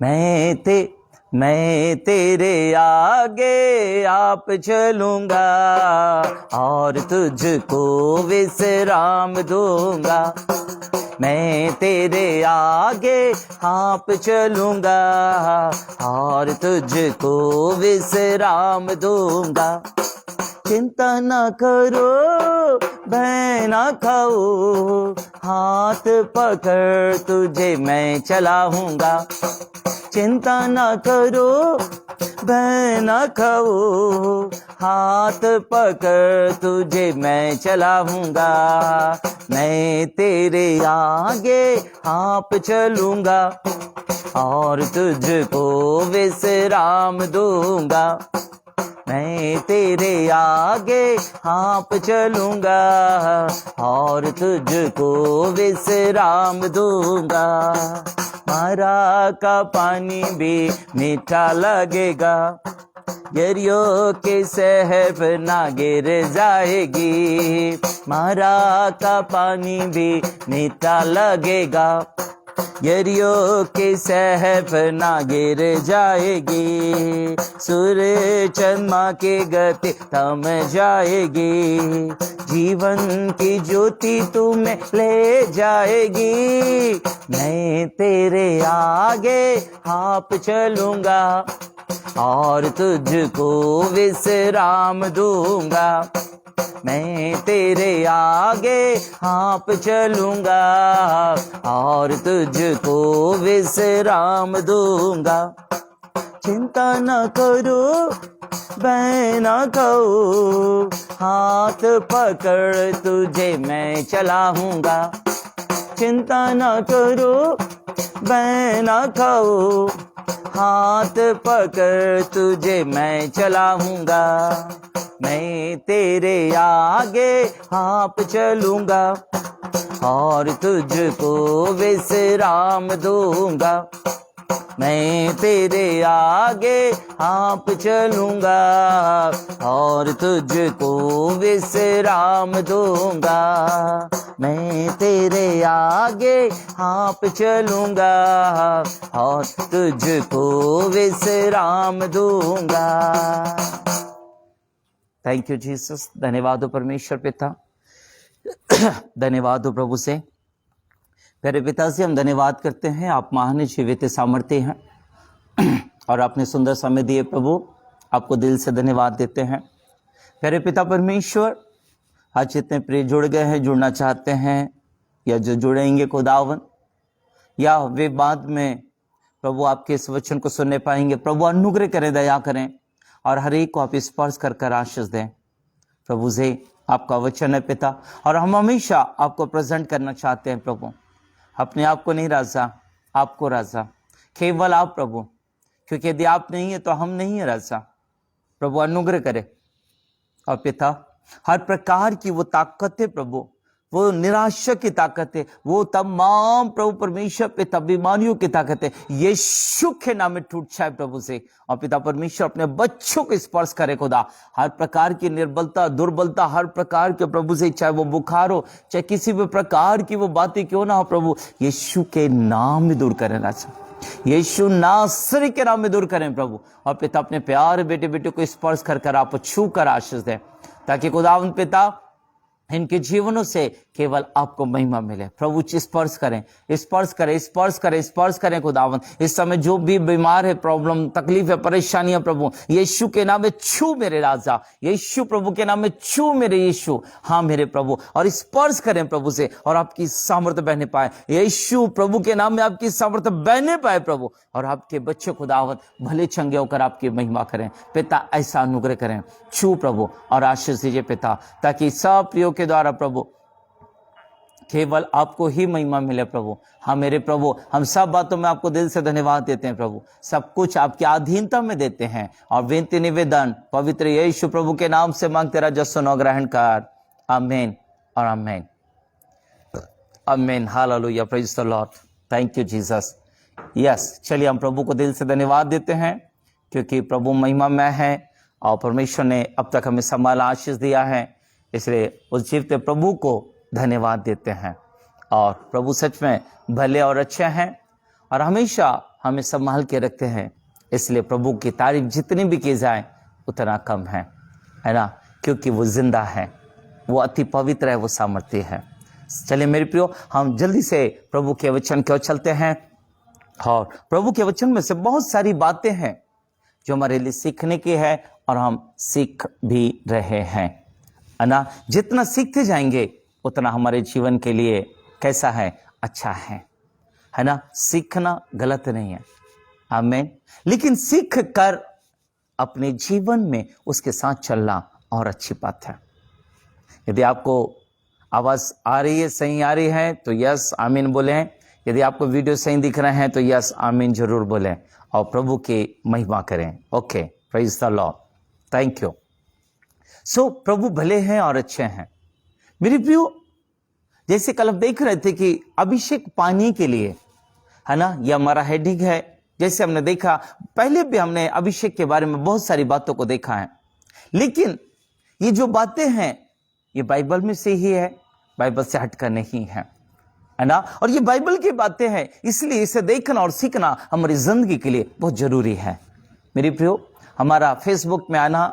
मैं तेरे आगे आप चलूंगा और तुझको विश्राम दूंगा। मैं तेरे आगे आप चलूंगा और तुझको विश्राम दूंगा। चिंता न करो भय न खाओ, हाथ पकड़ तुझे मैं चलाऊंगा। चिंता न करो भय न खाओ, हाथ पकड़ तुझे मैं चलाऊंगा। मैं तेरे आगे आप चलूंगा और तुझको विश्राम दूंगा। मैं तेरे आगे आप चलूंगा और तुझको विश्राम दूंगा। मारा का पानी भी मीठा लगेगा, दरियों के सहब ना गिर जाएगी। मारा का पानी भी मीठा लगेगा, दरियों के सहब ना गिर जाएगी। सूर्य चंद्रमा के गति थम जाएगी, जीवन की ज्योति तुम्हें ले जाएगी। मैं तेरे आगे आप चलूंगा और तुझको विश्राम दूंगा। मैं तेरे आगे आप चलूंगा और तुझको विश्राम दूंगा। चिंता न करो भय न खाओ, हाथ पकड़ तुझे मैं चलाऊंगा। चिंता न करो भय न खाओ, हाथ पकड़ तुझे मैं चलाऊंगा। मैं तेरे आगे आप चलूंगा और तुझको विश्राम दूंगा। मैं तेरे आगे आप चलूंगा और तुझको विश्राम दूंगा। मैं तेरे आगे आप चलूंगा और तुझको विश्राम दूंगा। Thank you Jesus. धन्यवाद हो परमेश्वर पिता, धन्यवाद हो प्रभु से। प्यारे पिता से हम धन्यवाद करते हैं, आप महान जीवित सामर्थ्य हैं और आपने सुंदर समय दिए प्रभु, आपको दिल से धन्यवाद देते हैं। प्यारे पिता परमेश्वर, आज जितने प्रिय जुड़ गए हैं, जुड़ना चाहते हैं या जो जुड़ेंगे खुदावन, या वे बाद में प्रभु आपके इस वचन को सुनने पाएंगे, प्रभु अनुग्रह करें, दया करें और हर एक को आप स्पर्श कर कर आशीष दें। प्रभु से आपका वचन है पिता, और हम हमेशा आपको प्रेजेंट करना चाहते हैं प्रभु, अपने आप को नहीं राजा, आपको राजा, केवल आप प्रभु, क्योंकि यदि आप नहीं है तो हम नहीं है राजा। प्रभु अनुग्रह करे और पिता हर प्रकार की वो ताकत है प्रभु, वो निराशा की ताकत है, वो तमाम प्रभु परमेश्वर पिता बीमारियों की ताकत है, यीशु के नाम में टूट जाए प्रभु से। और पिता परमेश्वर अपने बच्चों को स्पर्श करे खुदा, हर प्रकार की निर्बलता, दुर्बलता, हर प्रकार के प्रभु से, चाहे वो बुखार हो, चाहे किसी भी प्रकार की वो बातें क्यों ना हो प्रभु, यीशु के नाम में दूर करें राजा, यीशु नासरी के नाम में दूर करें प्रभु। और पिता अपने प्यारे बेटे बेटे को स्पर्श कर कर आप छू कर आशीष दें, ताकि खुदावंद पिता इनके जीवनों से केवल आपको महिमा मिले। प्रभु स्पर्श करें, स्पर्श करें, स्पर्श करें, स्पर्श करें खुदावन। इस समय जो भी बीमार है, प्रॉब्लम, तकलीफ है, परेशानियां प्रभु, यीशु के नाम में छू मेरे राजा, यीशु प्रभु के नाम में छू मेरे यीशु, हाँ मेरे प्रभु, और स्पर्श करें प्रभु से, और आपकी सामर्थ्य बहने पाए यीशु प्रभु के नाम में, आपकी सामर्थ्य बहने पाए प्रभु, और आपके बच्चे खुदावन भले चंगे होकर आपकी महिमा करें पिता। ऐसा अनुग्रह करें, छू प्रभु और आशीष दीजिए पिता, ताकि सब प्रियो के द्वारा प्रभु केवल आपको ही महिमा मिले प्रभु। हाँ मेरे प्रभु, हम सब बातों में आपको दिल से धन्यवाद देते हैं प्रभु, सब कुछ आपकी अधीनता में देते हैं, और विनती निवेदन पवित्र यीशु प्रभु के नाम से मांगते राजा, सुनो ग्रहण कर, आमीन और आमीन, आमीन, hallelujah, praise the lord, thank you Jesus. Yes, चलिए हम प्रभु को दिल से धन्यवाद देते हैं, क्योंकि प्रभु महिमामय है और परमेश्वर ने अब तक हमें संभाला, आशीष दिया है, इसलिए उस जीवते प्रभु को धन्यवाद देते हैं। और प्रभु सच में भले और अच्छे हैं और हमेशा हमें संभाल के रखते हैं, इसलिए प्रभु की तारीफ जितनी भी की जाए उतना कम है ना, क्योंकि वो जिंदा है, वो अति पवित्र है, वो सामर्थ्य है। चलिए मेरे प्रियो, हम जल्दी से प्रभु के वचन की ओर चलते हैं। और प्रभु के वचन में से बहुत सारी बातें हैं जो हमारे लिए सीखने की है और हम सीख भी रहे हैं, है ना। जितना सीखते जाएंगे उतना हमारे जीवन के लिए कैसा है, अच्छा है ना। सीखना गलत नहीं है, आमीन, लेकिन सीख कर अपने जीवन में उसके साथ चलना और अच्छी बात है। यदि आपको आवाज आ रही है, सही आ रही है तो यस आमीन बोलें। यदि आपको वीडियो सही दिख रहे हैं तो यस आमीन जरूर बोलें और प्रभु की महिमा करें। Okay, praise the lord, thank you. So प्रभु भले हैं और अच्छे हैं मेरे प्रियो। जैसे कल हम देख रहे थे कि अभिषेक पाने के लिए, है ना, यह हमारा हेडिंग है। जैसे हमने देखा, पहले भी हमने अभिषेक के बारे में बहुत सारी बातों को देखा है, लेकिन ये जो बातें हैं ये बाइबल में से ही है, बाइबल से हटकर नहीं है ना। और ये बाइबल की बातें हैं, इसलिए इसे देखना और सीखना हमारी जिंदगी के लिए बहुत जरूरी है मेरे प्रियो। हमारा फेसबुक में आना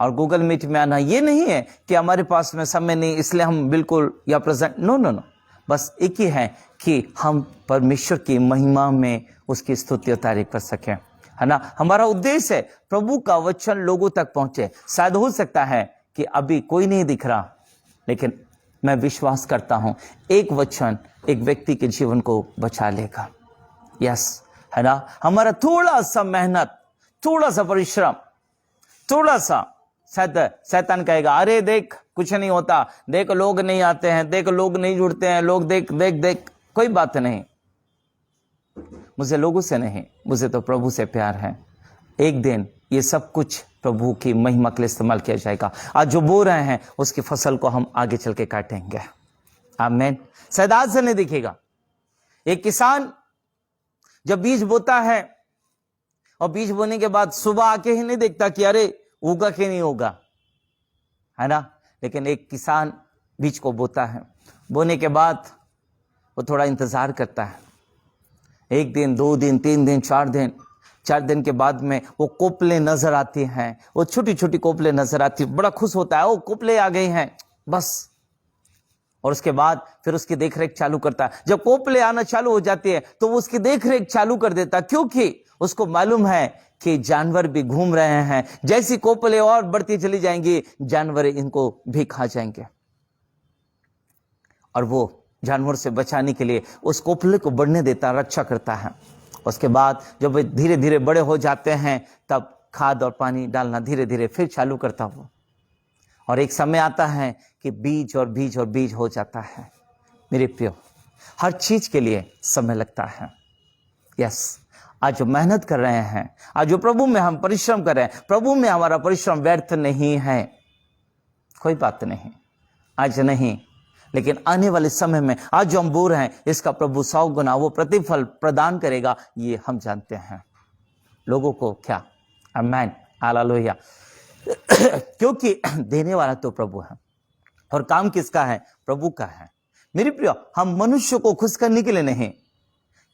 और गूगल मीट में आना ये नहीं है कि हमारे पास में समय नहीं इसलिए हम बिल्कुल या प्रेजेंट, नो नो नो, बस एक ही है कि हम परमेश्वर की महिमा में उसकी स्तुति और तारीफ कर सकें, है ना। हमारा उद्देश्य है प्रभु का वचन लोगों तक पहुंचे। शायद हो सकता है कि अभी कोई नहीं दिख रहा, लेकिन मैं विश्वास करता हूं एक वचन एक व्यक्ति के जीवन को बचा लेगा। यस, है ना। हमारा थोड़ा सा मेहनत, थोड़ा सा परिश्रम, थोड़ा सा, शैतान कहेगा अरे देख कुछ नहीं होता, देख लोग नहीं आते हैं, देख लोग नहीं जुड़ते हैं, लोग देख देख देख, कोई बात नहीं, मुझे लोगों से नहीं, मुझे तो प्रभु से प्यार है। एक दिन ये सब कुछ प्रभु की महिमा के लिए इस्तेमाल किया जाएगा। आज जो बो रहे हैं उसकी फसल को हम आगे चल के काटेंगे, आमीन। शायद आज से नहीं दिखेगा। एक किसान जब बीज बोता है और बीज बोने के बाद सुबह आके ही नहीं देखता कि अरे होगा कि नहीं होगा, है ना। लेकिन एक किसान बीज को बोता है, बोने के बाद वो थोड़ा इंतजार करता है, एक दिन, 2 दिन, 3 दिन, 4 दिन, 4 दिन के बाद में वो कोपले नजर आती हैं, वो छोटी छोटी कोपले नजर आती, बड़ा खुश होता है, वो कोपले आ गई हैं बस। और उसके बाद फिर उसकी देखरेख चालू करता है। जब कोपले आना चालू हो जाती है तो वो उसकी देखरेख चालू कर देता, क्योंकि उसको मालूम है कि जानवर भी घूम रहे हैं, जैसी कोपले और बढ़ती चली जाएंगी जानवर इनको भी खा जाएंगे। और वो जानवर से बचाने के लिए उस कोपले को बढ़ने देता, रक्षा करता है। उसके बाद जब वे धीरे धीरे बड़े हो जाते हैं तब खाद और पानी डालना धीरे धीरे फिर चालू करता वो। और एक समय आता है कि बीज और बीज और बीज हो जाता है। मेरे प्रियो, हर चीज के लिए समय लगता है। यस, आज जो मेहनत कर रहे हैं, आज जो प्रभु में हम परिश्रम कर रहे हैं, प्रभु में हमारा परिश्रम व्यर्थ नहीं है, कोई बात नहीं, आज नहीं, लेकिन आने वाले समय में आज जो हम बो रहे हैं इसका प्रभु 100 गुना वो प्रतिफल प्रदान करेगा, ये हम जानते हैं। लोगों को क्या, आमीन, हालेलुया। क्योंकि देने वाला तो प्रभु है और काम किसका है, प्रभु का है। मेरे प्रियो, हम मनुष्य को खुश करने के लिए नहीं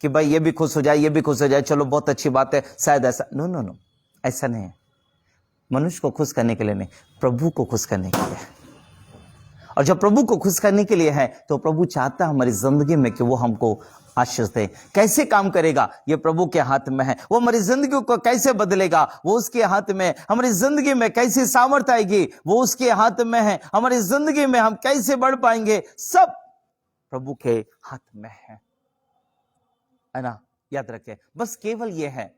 कि भाई ये भी खुश हो जाए, ये भी खुश हो जाए, चलो बहुत अच्छी बात है, शायद ऐसा, नो नो नो, ऐसा नहीं है। मनुष्य को खुश करने के लिए नहीं, प्रभु को खुश करने के लिए। और जब प्रभु को खुश करने के लिए है तो प्रभु चाहता है हमारी जिंदगी में कि वो हमको आशीष दे। कैसे काम करेगा ये प्रभु के हाथ में है। वो हमारी जिंदगी को कैसे बदलेगा वो उसके हाथ में। हमारी जिंदगी में कैसी सामर्थ आएगी वो उसके हाथ में है। हमारी जिंदगी में हम कैसे बढ़ पाएंगे सब प्रभु के हाथ में है ना। याद रखें, बस केवल ये है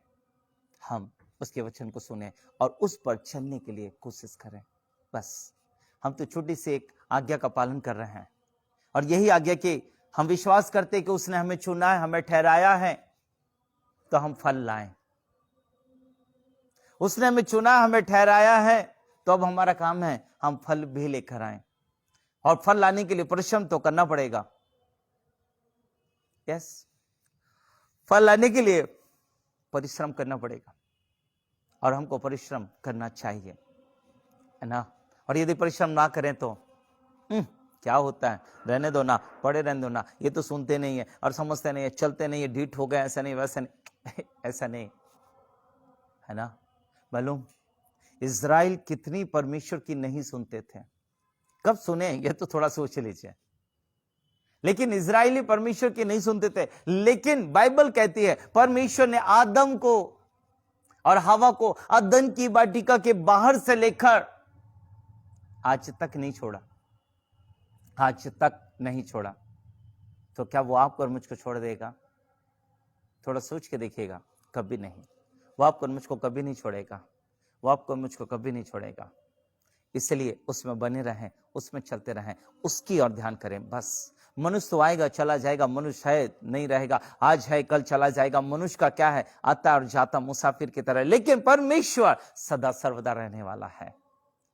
हम उसके वचन को सुने और उस पर चलने के लिए कोशिश करें। बस हम तो छोटी सी एक आज्ञा का पालन कर रहे हैं और यही आज्ञा कि हम विश्वास करते हैं कि उसने हमें चुना है, हमें ठहराया है तो हम फल लाएं। उसने हमें चुना, हमें ठहराया है तो अब हमारा काम है हम फल भी लेकर आएं। और फल लाने के लिए परिश्रम तो करना पड़ेगा। यस, फल लाने के लिए परिश्रम करना पड़ेगा और हमको परिश्रम करना चाहिए, है ना। और यदि परिश्रम ना करें तो क्या होता है, रहने दो ना, पड़े रहने दो ना, ये तो सुनते नहीं है और समझते नहीं है, चलते नहीं है, ढीठ हो गए, ऐसा नहीं वैसा नहीं, ऐसा नहीं है ना। मालूम इज़राइल कितनी परमेश्वर की नहीं सुनते थे, कब सुने ये तो थोड़ा सोच लीजिए। लेकिन इज़राइली परमेश्वर की नहीं सुनते थे, लेकिन बाइबल कहती है परमेश्वर ने आदम को और हवा को अदन की वाटिका के बाहर से लेकर आज तक नहीं छोड़ा, आज तक नहीं छोड़ा। तो क्या वो आपको और मुझको छोड़ देगा? थोड़ा सोच के देखिएगा, कभी नहीं। वो आपको और मुझको कभी नहीं छोड़ेगा, वो आपको और मुझको कभी नहीं छोड़ेगा। इसलिए उसमें बने रहें, उसमें चलते रहें, उसकी ओर ध्यान करें बस। मनुष्य तो आएगा चला जाएगा, मनुष्य है नहीं रहेगा, आज है कल चला जाएगा। मनुष्य का क्या है, आता और जाता मुसाफिर की तरह, लेकिन परमेश्वर सदा सर्वदा रहने वाला है।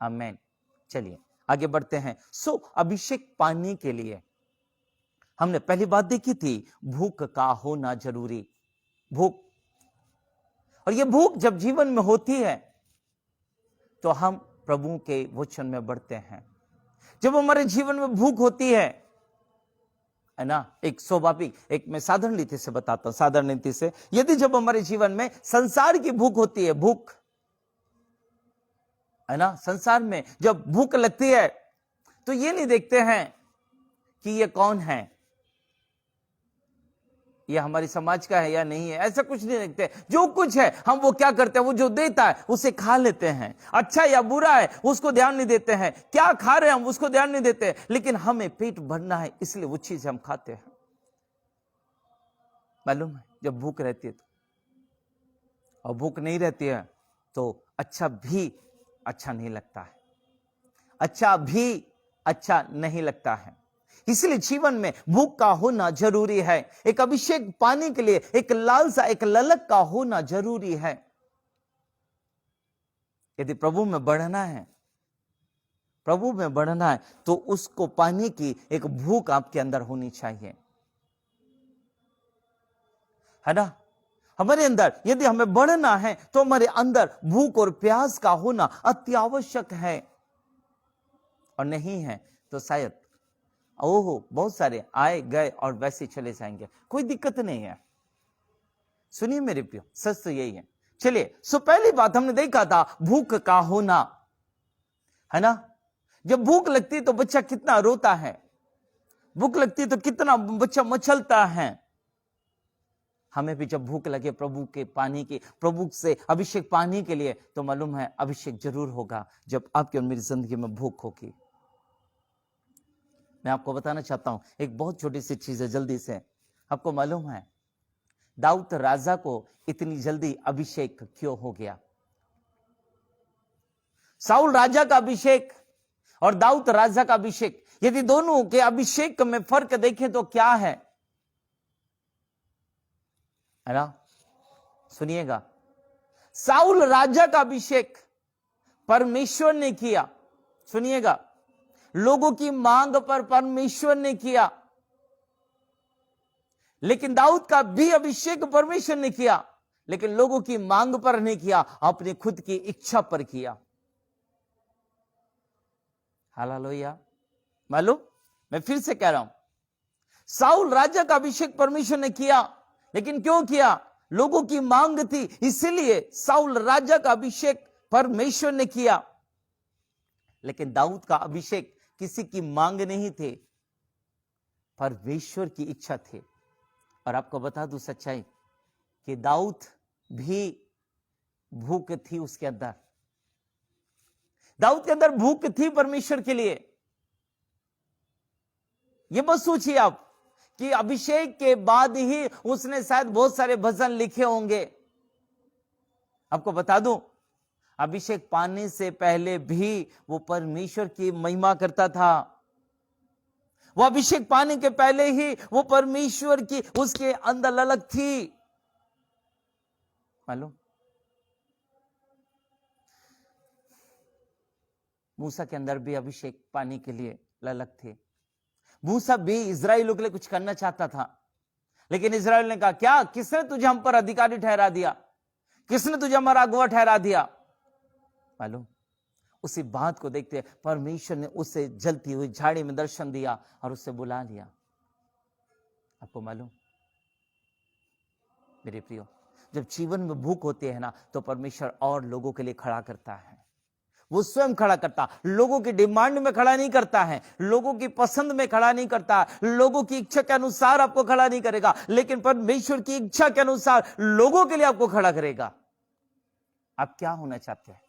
आमीन। चलिए आगे बढ़ते हैं। सो अभिषेक पाने के लिए हमने पहली बात देखी थी, भूख का होना जरूरी। भूख, और ये भूख जब जीवन में होती है तो हम प्रभु के वचन में बढ़ते हैं। जब हमारे जीवन में भूख होती है ना, एक स्वाभाविक, एक मैं साधारण रीति से बताता हूं, साधारण रीति से, यदि जब हमारे जीवन में संसार की भूख होती है, भूख है ना, संसार में जब भूख लगती है तो ये नहीं देखते हैं कि ये कौन है, ये हमारी समाज का है या नहीं है, ऐसा कुछ नहीं देखते। जो कुछ है हम वो क्या करते हैं, वो जो देता है उसे खा लेते हैं। अच्छा या बुरा है उसको ध्यान नहीं देते हैं, क्या खा रहे हैं हम उसको ध्यान नहीं देते, लेकिन हमें पेट भरना है इसलिए वो चीज हम खाते हैं। मालूम है जब भूख रहती है तो, और भूख नहीं रहती है तो अच्छा भी अच्छा नहीं लगता है, अच्छा भी अच्छा नहीं लगता है। इसलिए जीवन में भूख का होना जरूरी है। एक अभिषेक पाने के लिए एक लालसा, एक ललक का होना जरूरी है। यदि प्रभु में बढ़ना है, प्रभु में बढ़ना है तो उसको पाने की एक भूख आपके अंदर होनी चाहिए, है ना। हमारे अंदर यदि हमें बढ़ना है तो हमारे अंदर भूख और प्यास का होना अति आवश्यक है, और नहीं है तो शायद ओहो बहुत सारे आए गए और वैसे चले जाएंगे, कोई दिक्कत नहीं है। सुनिए मेरे प्रियो, सच तो यही है। चलिए, सो पहली बात हमने देखा था भूख का होना, है ना। जब भूख लगती है तो बच्चा कितना रोता है, भूख लगती है तो कितना बच्चा मचलता है। हमें भी जब भूख लगे प्रभु के पानी की, प्रभु से अभिषेक पाने के लिए, तो मालूम है अभिषेक जरूर होगा जब आपकी और मेरी जिंदगी में भूख होगी। मैं आपको बताना चाहता हूं एक बहुत छोटी सी चीज है, जल्दी से। आपको मालूम है दाऊद राजा को इतनी जल्दी अभिषेक क्यों हो गया? साउल राजा का अभिषेक और दाऊद राजा का अभिषेक, यदि दोनों के अभिषेक में फर्क देखें तो क्या है ना, सुनिएगा। साउल राजा का अभिषेक परमेश्वर ने किया, सुनिएगा, लोगों की मांग पर परमेश्वर ने किया। लेकिन दाऊद का भी अभिषेक परमेश्वर ने किया, लेकिन लोगों की मांग पर नहीं किया, अपने खुद की इच्छा पर किया। हालेलुया। मालूम, मैं फिर से कह रहा हूं, साउल राजा का अभिषेक परमेश्वर ने किया, लेकिन क्यों किया? लोगों की मांग थी, इसलिए साउल राजा का अभिषेक परमेश्वर ने किया। लेकिन दाऊद का अभिषेक किसी की मांग नहीं थे, परमेश्वर की इच्छा थी। और आपको बता दूं सच्चाई कि दाऊद भी भूख थी उसके अंदर, दाऊद के अंदर भूख थी परमेश्वर के लिए। ये मत सोचिए आप कि अभिषेक के बाद ही उसने शायद बहुत सारे भजन लिखे होंगे। आपको बता दूं, अभिषेक पाने से पहले भी वो परमेश्वर की महिमा करता था। वो अभिषेक पाने के पहले ही वो परमेश्वर की उसके अंदर ललक थी। मालूम, मूसा के अंदर भी अभिषेक पाने के लिए ललक थी। मूसा भी इजराइलियों के लिए कुछ करना चाहता था, लेकिन इजराइल ने कहा, क्या किसने तुझे हम पर अधिकारी ठहरा दिया, किसने तुझे हमारा अगुवा ठहरा दिया? मालूम, उसी बात को देखते परमेश्वर ने उसे जलती हुई झाड़ी में दर्शन दिया और उसे बुला लिया। आपको मालूम मेरे प्रियो, जब जीवन में भूख होती है ना, तो परमेश्वर और लोगों के लिए खड़ा करता है। वो स्वयं खड़ा करता, लोगों की डिमांड में खड़ा नहीं करता है, लोगों की पसंद में खड़ा नहीं करता, लोगों की इच्छा के अनुसार आपको खड़ा नहीं करेगा, लेकिन परमेश्वर की इच्छा के अनुसार लोगों के लिए आपको खड़ा करेगा। आप क्या होना चाहते हैं?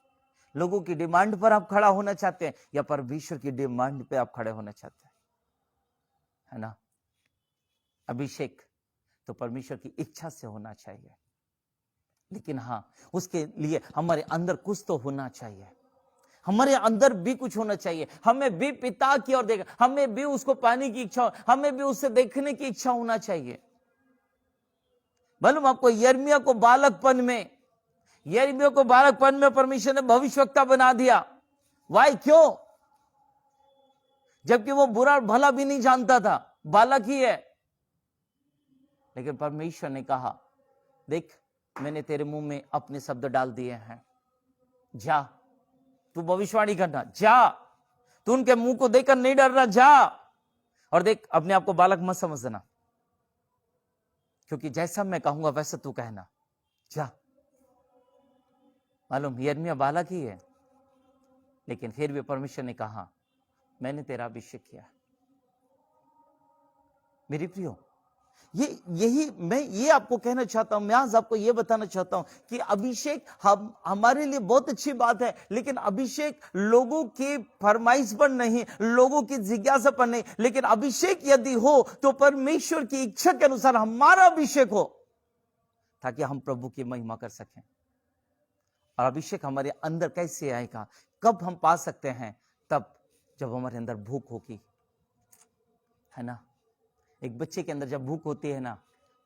लोगों की डिमांड पर आप खड़ा होना चाहते हैं या परमेश्वर की डिमांड पे आप खड़े होना चाहते हैं? है ना? अभिषेक तो परमेश्वर की इच्छा से होना चाहिए, लेकिन हां, उसके लिए हमारे अंदर कुछ तो होना चाहिए, हमारे अंदर भी कुछ होना चाहिए। हमें भी पिता की ओर देखा, हमें भी उसको पाने की इच्छा, हमें भी उससे देखने की इच्छा होना चाहिए। मालूम आपको, यिर्मयाह को बालकपन में परमेश्वर ने भविष्यवक्ता बना दिया। वाई, क्यों? जबकि वो बुरा भला भी नहीं जानता था, बालक ही है। लेकिन परमेश्वर ने कहा, देख, मैंने तेरे मुंह में अपने शब्द डाल दिए हैं, जा तू भविष्यवाणी करना, जा तू उनके मुंह को देखकर नहीं डरना, जा और देख, अपने आप को बालक मत समझना, क्योंकि जैसा मैं कहूंगा वैसा तू कहना, जा। मालूम, यिर्मयाह बालक ही है, लेकिन फिर भी परमेश्वर ने कहा, मैंने तेरा अभिषेक किया। मेरी प्रियो, मैं ये आपको कहना चाहता हूं, मैं आज आपको ये बताना चाहता हूं कि अभिषेक हमारे लिए बहुत अच्छी बात है, लेकिन अभिषेक लोगों की फरमाइश पर नहीं, लोगों की जिज्ञासा पर नहीं, लेकिन अभिषेक यदि हो तो परमेश्वर की इच्छा के अनुसार हमारा अभिषेक हो, ताकि हम प्रभु की महिमा कर सकें। और अभिषेक हमारे अंदर कैसे आएगा, कब हम पा सकते हैं? तब जब हमारे अंदर भूख होगी, है ना? एक बच्चे के अंदर जब भूख होती है ना,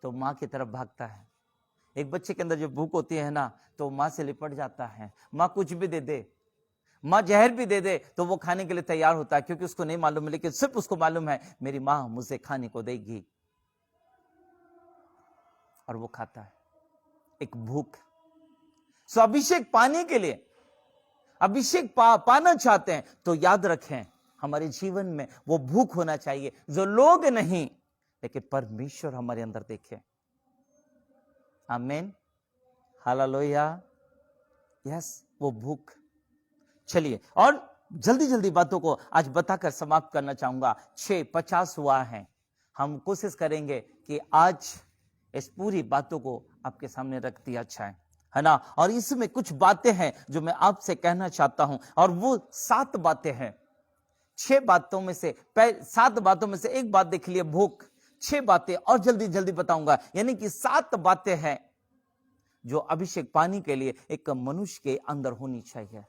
तो माँ की तरफ भागता है। एक बच्चे के अंदर जब भूख होती है ना, तो माँ से लिपट जाता है। माँ कुछ भी दे दे, माँ जहर भी दे दे, तो वो खाने के लिए तैयार होता है, क्योंकि उसको नहीं मालूम है, लेकिन सिर्फ उसको मालूम है मेरी माँ मुझे खाने को देगी, और वो खाता है। एक भूख। सो अभिषेक पाने के लिए, अभिषेक पाना चाहते हैं तो याद रखें, हमारे जीवन में वो भूख होना चाहिए जो लोग नहीं, लेकिन परमेश्वर हमारे अंदर देखे। आमीन, हालेलुया। यस, वो भूख। चलिए, और जल्दी जल्दी बातों को आज बताकर समाप्त करना चाहूंगा। 6:50 हुआ है। हम कोशिश करेंगे कि आज इस पूरी बातों को आपके सामने रख दिया अच्छा है ना? और इसमें कुछ बातें हैं जो मैं आपसे कहना चाहता हूं, और वो 7 बातें हैं। 6 बातों में से 7 बातों में से एक बात देख लिए, भूख। 6 बातें और जल्दी जल्दी बताऊंगा, यानी कि 7 बातें हैं जो अभिषेक पाने के लिए एक मनुष्य के अंदर होनी चाहिए।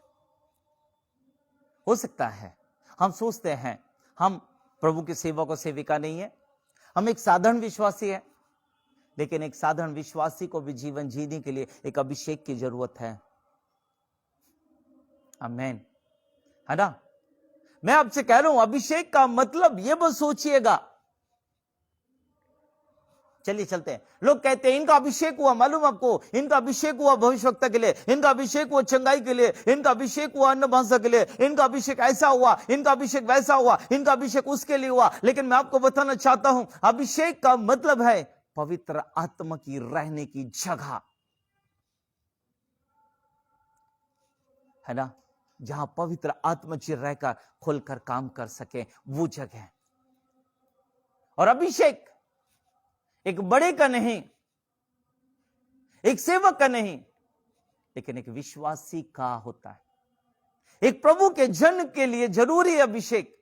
हो सकता है हम सोचते हैं हम प्रभु की सेवा को सेविका नहीं है, हम एक साधारण विश्वासी है, लेकिन एक साधारण विश्वासी को भी जीवन जीने के लिए एक अभिषेक की जरूरत है। आमीन, है ना? मैं आपसे कह रहा हूं, अभिषेक का मतलब ये बस सोचिएगा। चलिए चलते हैं। लोग कहते हैं इनका अभिषेक हुआ, मालूम आपको, इनका अभिषेक हुआ भविष्यवक्ता के लिए, इनका अभिषेक हुआ चंगाई के लिए, इनका अभिषेक हुआ अन्य भाषा के लिए, इनका अभिषेक ऐसा हुआ, इनका अभिषेक वैसा हुआ, इनका अभिषेक उसके लिए हुआ। लेकिन मैं आपको बताना चाहता हूं, अभिषेक का मतलब है पवित्र आत्मा की रहने की जगह, है ना? जहां पवित्र आत्मा जी रहकर खुलकर काम कर सके, वो जगह। और अभिषेक एक बड़े का नहीं, एक सेवक का नहीं, लेकिन एक विश्वासी का होता है। एक प्रभु के जन के लिए जरूरी है अभिषेक,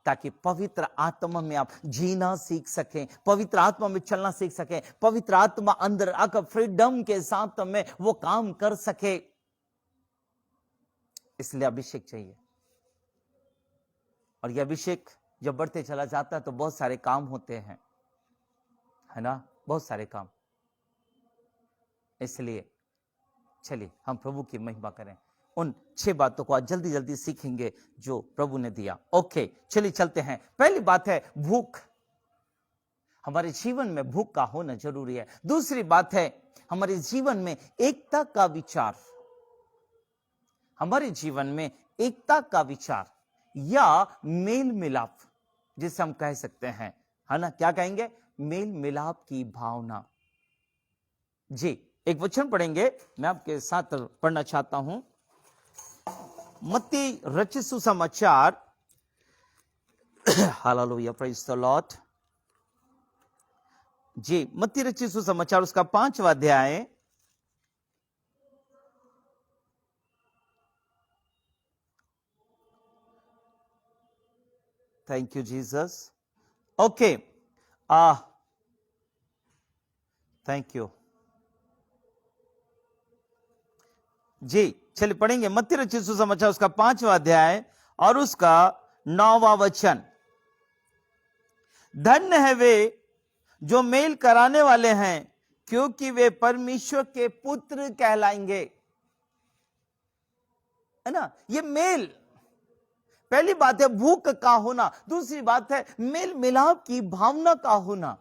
ताकि पवित्र आत्मा में आप जीना सीख सकें, पवित्र आत्मा में चलना सीख सकें, पवित्र आत्मा अंदर आकर फ्रीडम के साथ में वो काम कर सके। इसलिए अभिषेक चाहिए। और यह अभिषेक जब बढ़ते चला जाता है तो बहुत सारे काम होते हैं, है ना? बहुत सारे काम। इसलिए चलिए हम प्रभु की महिमा करें। उन 6 बातों को आज जल्दी जल्दी सीखेंगे जो प्रभु ने दिया। ओके, चलिए चलते हैं। पहली बात है भूख। हमारे जीवन में भूख का होना जरूरी है। दूसरी बात है हमारे जीवन में एकता का विचार। हमारे जीवन में एकता का विचार या मेल मिलाप, जिसे हम कह सकते हैं, है ना? क्या कहेंगे? मेल मिलाप की भावना। जी, एक वचन पढ़ेंगे, मैं आपके साथ पढ़ना चाहता हूं। मत्ती रचित सुसमाचार, हालेलुया, प्रेज द लॉर्ड। जी, मत्ती रचित सुसमाचार उसका 5वां अध्याय, thank you Jesus. Okay, thank you जी। चलिए पढ़ेंगे मत्ती रचित सुसमाचार उसका 5वां अध्याय और उसका 9वां वचन। धन्य है वे जो मेल कराने वाले हैं, क्योंकि वे परमेश्वर के पुत्र कहलाएंगे। है ना, ये मेल, पहली बात है भूख का होना, दूसरी बात है मेल मिलाप की भावना का होना।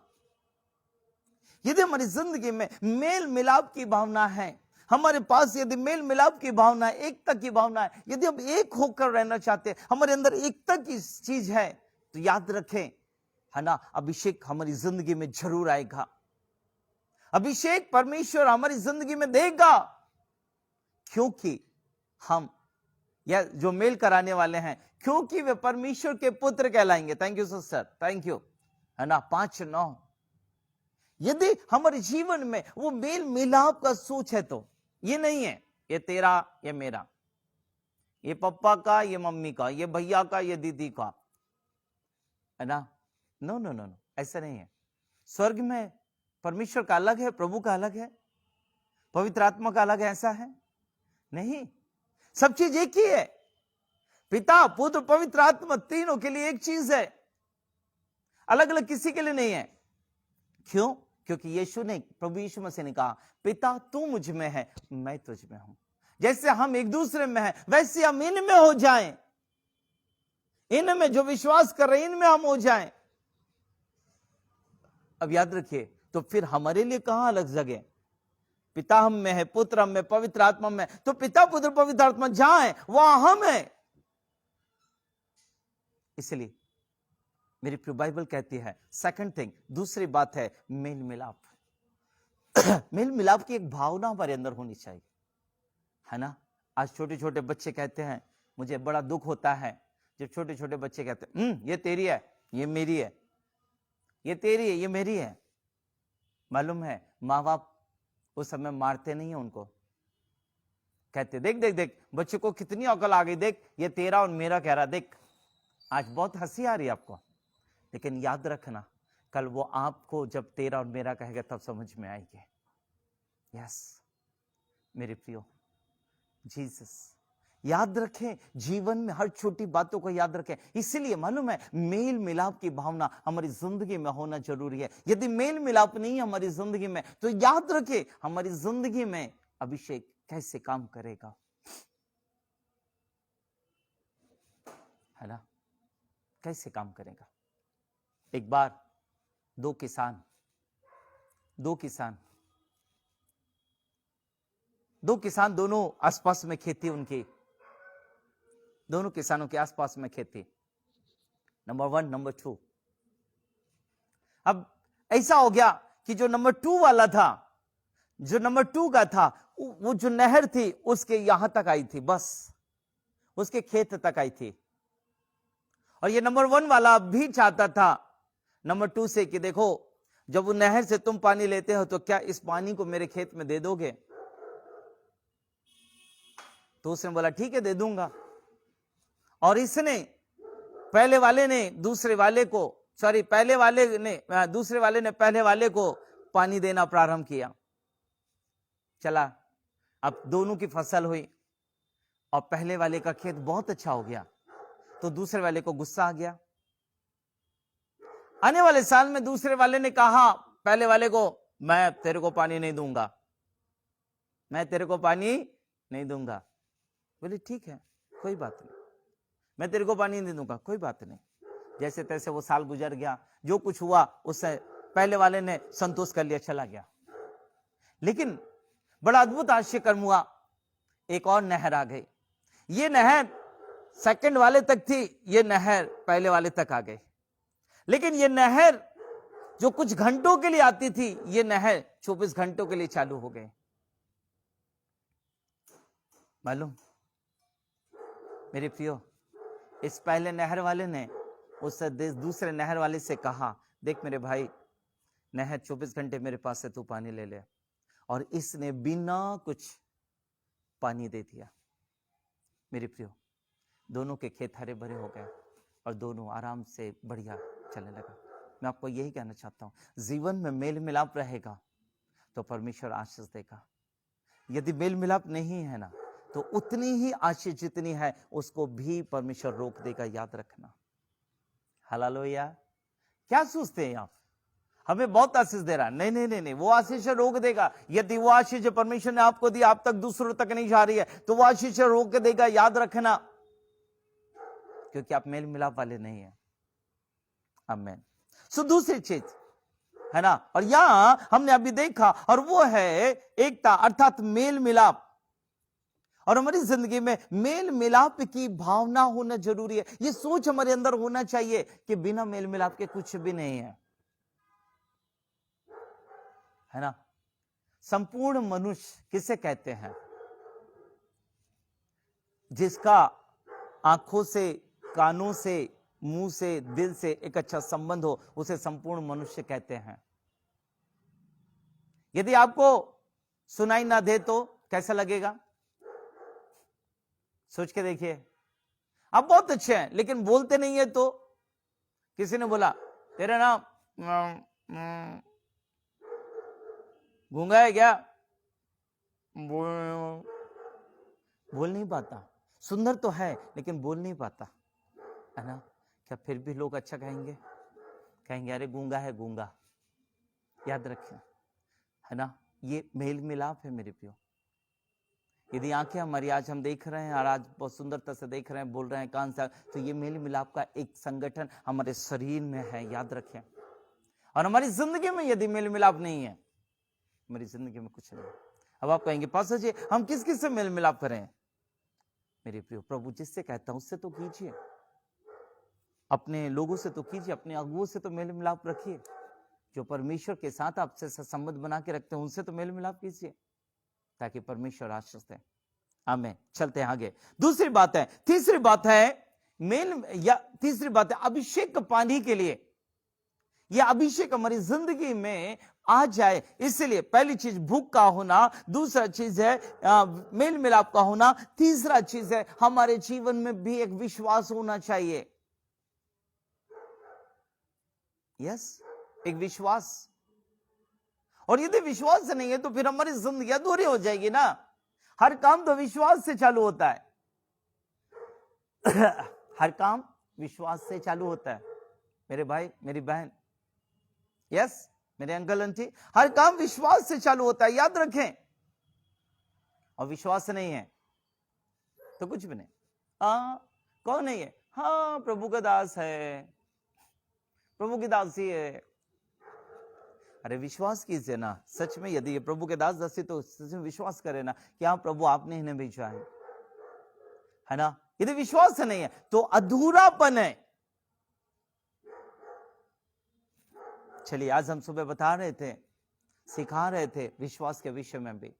यदि हमारी जिंदगी में मेल मिलाप की भावना है, हमारे पास यदि मेल मिलाप की भावना है, एकता की भावना है, यदि हम एक होकर रहना चाहते हैं, हमारे अंदर एकता की चीज है, तो याद रखें, है ना, अभिषेक हमारी जिंदगी में जरूर आएगा। अभिषेक परमेश्वर हमारी जिंदगी में देगा, क्योंकि हम या जो मेल कराने वाले हैं, क्योंकि वे परमेश्वर के पुत्र कहलाएंगे। Thank you sir, thank you, है ना, 5:9। यदि हमारे जीवन में वो मेल मिलाप का सोच है, तो ये नहीं है ये तेरा ये मेरा, ये पापा का ये मम्मी का, ये भैया का ये दीदी का, है ना, नो नो नो नो, ऐसा नहीं है। स्वर्ग में परमेश्वर का अलग है, प्रभु का अलग है, पवित्र आत्मा का अलग है, ऐसा है नहीं। सब चीज एक ही है, पिता पुत्र पवित्र आत्मा, तीनों के लिए एक चीज है, अलग अलग किसी के लिए नहीं है। क्यों? क्योंकि यीशु ने, प्रभु यीशु मसीह ने कहा, पिता तू मुझ में है, मैं तुझ में हूं। जैसे हम एक दूसरे में हैं, वैसे हम इनमें हो जाएं, इनमें जो विश्वास कर रहे हैं इनमें हम हो जाएं। अब याद रखिए, तो फिर हमारे लिए कहां अलग जगह? पिता हम में है, पुत्र हम में, पवित्र आत्मा में, तो पिता पुत्र पवित्र आत्मा जहां है वहां हम है। इसलिए मेरी प्रिय बाइबल कहती है, सेकंड थिंग, दूसरी बात है मेल मिलाप। मेल मिलाप की एक भावना हमारे अंदर होनी चाहिए, है ना। आज छोटे छोटे बच्चे कहते हैं, मुझे बड़ा दुख होता है जब छोटे छोटे बच्चे कहते हैं, ये तेरी है, ये मेरी है, ये तेरी है, ये मेरी है। मालूम है, माँ बाप उस समय मारते नहीं है उनको, कहते देख देख देख बच्चे को कितनी अकल आ गई, देख ये तेरा और मेरा कह रहा, देख। आज बहुत हंसी आ रही है आपको, लेकिन याद रखना, कल वो आपको जब तेरा और मेरा कहेगा तब समझ में आएगी। यस मेरे प्रियो, जीसस, याद रखें, जीवन में हर छोटी बातों को याद रखें। इसीलिए मालूम है, मेल मिलाप की भावना हमारी जिंदगी में होना जरूरी है। यदि मेल मिलाप नहीं है हमारी जिंदगी में, तो याद रखें, हमारी जिंदगी में अभिषेक कैसे काम करेगा, है ना, कैसे काम करेगा। एक बार दो किसान दोनों आसपास में खेती, उनकी दोनों किसानों के आसपास में खेती, नंबर 1 नंबर 2। अब ऐसा हो गया कि जो नंबर 2 वाला था, जो नंबर 2 का था, वो जो नहर थी उसके यहां तक आई थी, बस उसके खेत तक आई थी। और ये नंबर 1 वाला भी चाहता था नंबर 2 से कि देखो, जब वो नहर से तुम पानी लेते हो तो क्या इस पानी को मेरे खेत में दे दोगे? तो उसने बोला ठीक है, दे दूंगा। और इसने, पहले वाले ने दूसरे वाले को, पहले वाले ने दूसरे वाले ने पहले वाले को पानी देना प्रारंभ किया। चला, अब दोनों की फसल हुई और पहले वाले का खेत बहुत अच्छा हो गया, तो दूसरे वाले को गुस्सा आ गया। आने वाले साल में दूसरे वाले ने कहा पहले वाले को, मैं तेरे को पानी नहीं दूंगा, मैं तेरे को पानी नहीं दूंगा। बोले ठीक है, कोई बात नहीं, मैं तेरे को पानी नहीं दूंगा, कोई बात नहीं। जैसे तैसे वो साल गुजर गया, जो कुछ हुआ उससे पहले वाले ने संतोष कर लिया, चला गया। लेकिन बड़ा अद्भुत आश्चर्य हुआ, एक और नहर आ गई। ये नहर सेकंड वाले तक थी, ये नहर पहले वाले तक आ गई। लेकिन ये नहर जो कुछ घंटों के लिए आती थी, ये नहर 24 घंटों के लिए चालू हो गए। मालूम मेरे प्रियो, इस पहले नहर वाले ने उस दूसरे नहर वाले से कहा, देख मेरे भाई, नहर 24 घंटे मेरे पास से तू पानी ले ले। और इसने बिना कुछ पानी दे दिया। मेरे प्रियो, दोनों के खेत हरे भरे हो गए और दोनों आराम से बढ़िया चलने लगा। मैं आपको यही कहना चाहता हूं, जीवन में मेल मिलाप रहेगा तो परमेश्वर आशीष देगा। यदि मेल मिलाप नहीं है ना, तो उतनी ही आशीष जितनी है उसको भी परमेश्वर रोक देगा, याद रखना। हालेलुया। क्या सोचते हैं आप, हमें बहुत आशीष दे रहा है? नहीं नहीं नहीं नहीं, वो आशीष रोक देगा। यदि वो आशीष परमेश्वर ने आपको दी आप तक दूसरों तक नहीं जा रही है, तो वो आशीष रोक देगा, याद रखना, क्योंकि आप मेल मिलाप वाले नहीं है। आमीन। सो दूसरी चीज है ना, और यहां हमने अभी देखा, और वो है एकता, अर्थात मेल मिलाप। और हमारी जिंदगी में मेल मिलाप की भावना होना जरूरी है। ये सोच हमारे अंदर होना चाहिए कि बिना मेल मिलाप के कुछ भी नहीं है ना। संपूर्ण मनुष्य किसे कहते हैं? जिसका आंखों से, कानों से, मुंह से, दिल से एक अच्छा संबंध हो, उसे संपूर्ण मनुष्य कहते हैं। यदि आपको सुनाई ना दे तो कैसा लगेगा? सोच के देखिए, आप बहुत अच्छे हैं लेकिन बोलते नहीं है तो। किसी ने बोला तेरा नाम गूंगा है क्या? बोल नहीं पाता। सुंदर तो है लेकिन बोल नहीं पाता, है ना। क्या फिर भी लोग अच्छा कहेंगे? कहेंगे अरे गूंगा है, गूंगा। याद रखें, है ना, ये मेल मिलाप है मेरे प्रियो। यदि आंखें हमारी आज हम देख रहे हैं और आज बहुत सुंदरता से देख रहे हैं, बोल रहे हैं कान से, तो ये मेल मिलाप का एक संगठन हमारे शरीर में है, याद रखें। और हमारी जिंदगी में यदि मेल मिलाप नहीं है, हमारी जिंदगी में कुछ नहीं। अब आप कहेंगे पास्टर जी हम किस किस से मेल मिलाप करें? मेरे प्रियो, प्रभु जिससे कहता हूं उससे तो कीजिए, अपने लोगों से तो कीजिए, अपने अगुओं से तो मेल मिलाप रखिए। जो परमेश्वर के साथ आपसे संबंध बना के रखते हैं उनसे तो मेल मिलाप कीजिए, ताकि परमेश्वर आशीष दे। आमीन। चलते हैं आगे। दूसरी बात है, तीसरी बात है तीसरी बात है अभिषेक पाने के लिए। यह अभिषेक हमारी जिंदगी में आ जाए, इसलिए पहली चीज भूख का होना, दूसरा चीज है मेल मिलाप का होना, तीसरा चीज है हमारे जीवन में भी एक विश्वास होना चाहिए। यस, एक विश्वास। और यदि विश्वास नहीं है तो फिर हमारी जिंदगी अधूरी हो जाएगी ना। हर काम तो विश्वास से चालू होता है। हर काम विश्वास से चालू होता है मेरे भाई, मेरी बहन, यस मेरे अंकल आंटी, हर काम विश्वास से चालू होता है, याद रखें। और विश्वास नहीं है तो कुछ भी नहीं। कौन है ये? हाँ प्रभु का दास है, प्रभु की दासी है। अरे विश्वास कीजिए ना, सच में यदि ये प्रभु के दास दासी तो सच में विश्वास करे ना कि हाँ प्रभु आपने इन्हें भेजा है ना। यदि विश्वास नहीं है तो अधूरापन है। चलिए, आज हम सुबह बता रहे थे, सिखा रहे थे विश्वास के विषय में भी,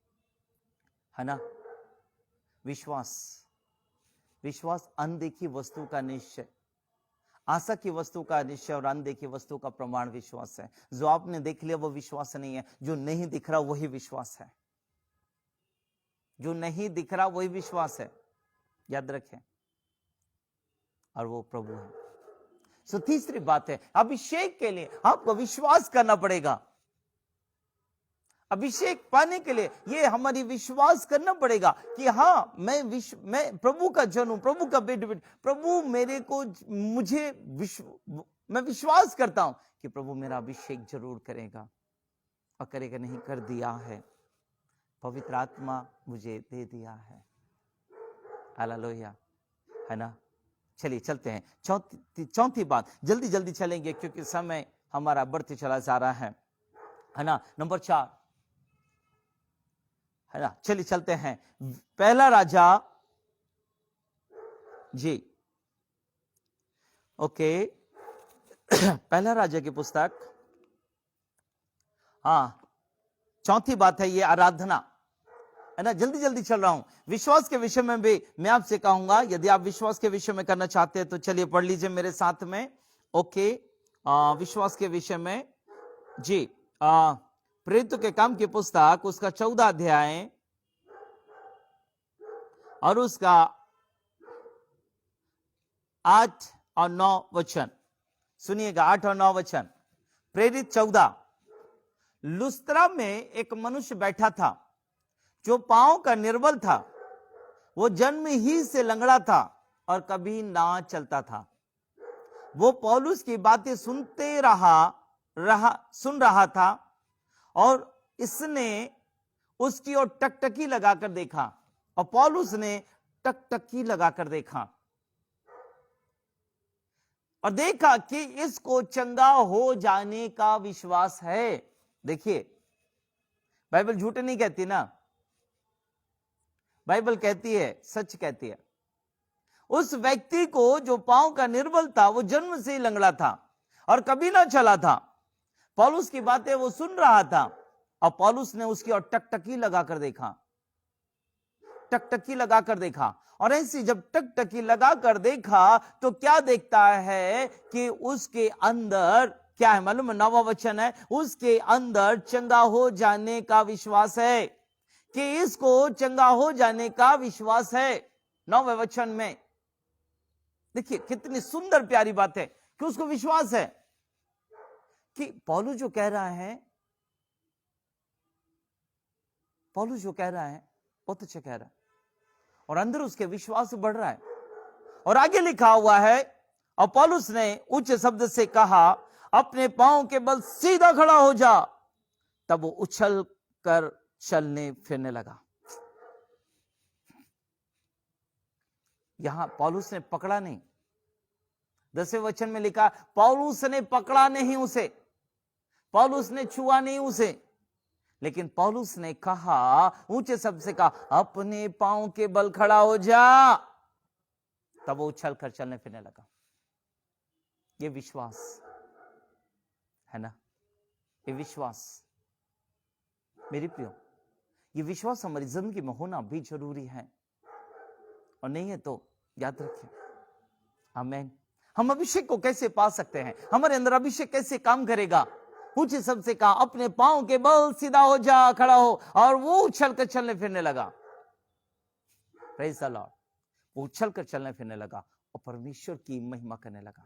है ना। विश्वास अनदेखी वस्तु का निश्चय, आशा की वस्तु का निश्चय और अनदेखी वस्तु का प्रमाण विश्वास है। जो आपने देख लिया वो विश्वास नहीं है, जो नहीं दिख रहा वही विश्वास है। जो नहीं दिख रहा वही विश्वास है, याद रखें। और वो प्रभु है। सो तीसरी बात है, अभिषेक के लिए आपको विश्वास करना पड़ेगा। अभिषेक पाने के लिए ये हमारी विश्वास करना पड़ेगा कि हाँ मैं प्रभु का जन हूं, प्रभु का बेटा, प्रभु मैं विश्वास करता हूं कि प्रभु मेरा अभिषेक जरूर करेगा और करेगा, नहीं कर दिया है। पवित्र आत्मा मुझे दे दिया है। हालेलुया, है ना। चलिए चलते हैं चौथी बात, जल्दी जल्दी चलेंगे क्योंकि समय हमारा बढ़ते चला जा रहा है ना। नंबर 4, है ना। चलिए चलते हैं पहला राजा जी, ओके। पहला राजा की पुस्तक हाँ, चौथी बात है ये आराधना, है ना। जल्दी जल्दी चल रहा हूं। विश्वास के विषय में भी मैं आपसे कहूंगा, यदि आप विश्वास के विषय में करना चाहते हैं तो चलिए पढ़ लीजिए मेरे साथ में। ओके, विश्वास के विषय में जी, प्रेरितों के काम की पुस्तक उसका 14 अध्याय और उसका 8 और 9 वचन सुनिएगा। 8 और 9 वचन। प्रेरित 14। लुस्त्रा में एक मनुष्य बैठा था जो पांव का निर्बल था। वो जन्म ही से लंगड़ा था और कभी ना चलता था। वो पौलुस की बातें सुन रहा था और इसने उसकी ओर टकटकी लगाकर देखा, और पौलुस ने टकटकी लगाकर देखा और देखा कि इसको चंगा हो जाने का विश्वास है। देखिए, बाइबल झूठ नहीं कहती ना, बाइबल कहती है, सच कहती है। उस व्यक्ति को जो पांव का निर्बल था, वो जन्म से ही लंगड़ा था और कभी ना चला था। पौलुस की बातें वो सुन रहा था और पौलुस ने उसकी ओर टकटकी लगाकर देखा, टकटकी लगाकर देखा। और ऐसी जब टकटकी लगाकर देखा तो क्या देखता है कि उसके अंदर क्या है मालूम है? 9वां वचन है, उसके अंदर चंगा हो जाने का विश्वास है, कि इसको चंगा हो जाने का विश्वास है। 9वें वचन में देखिए कितनी सुंदर प्यारी बात है कि उसको विश्वास है कि पौलुस जो कह रहा है, पौलुस जो कह रहा है बहुत अच्छा कह रहा है, और अंदर उसके विश्वास बढ़ रहा है। और आगे लिखा हुआ है, और पौलुस ने ऊंचे शब्द से कहा, अपने पांव के बल सीधा खड़ा हो जा। तब वो उछल कर चलने फिरने लगा। यहां पौलुस ने पकड़ा नहीं। 10वें वचन में लिखा, पौलुस ने पकड़ा नहीं उसे, पौलुस ने छुआ नहीं उसे, लेकिन पौलुस ने कहा, ऊंचे शब्द से कहा, अपने पांव के बल खड़ा हो जा। तब वो उछल कर चलने फिरने लगा। ये विश्वास है ना, ये विश्वास मेरी प्रियो, ये विश्वास हमारी जिंदगी में होना भी जरूरी है, और नहीं है तो याद रखिए। आमीन। हम अभिषेक को कैसे पा सकते हैं? हमारे अंदर अभिषेक कैसे काम करेगा? ऊंचे शब्द से कहा, अपने पांव के बल सीधा हो जा, खड़ा हो, और वो उछल कर चलने फिरने लगा। Praise the Lord. वो उछल कर चलने फिरने लगा और परमेश्वर की महिमा करने लगा।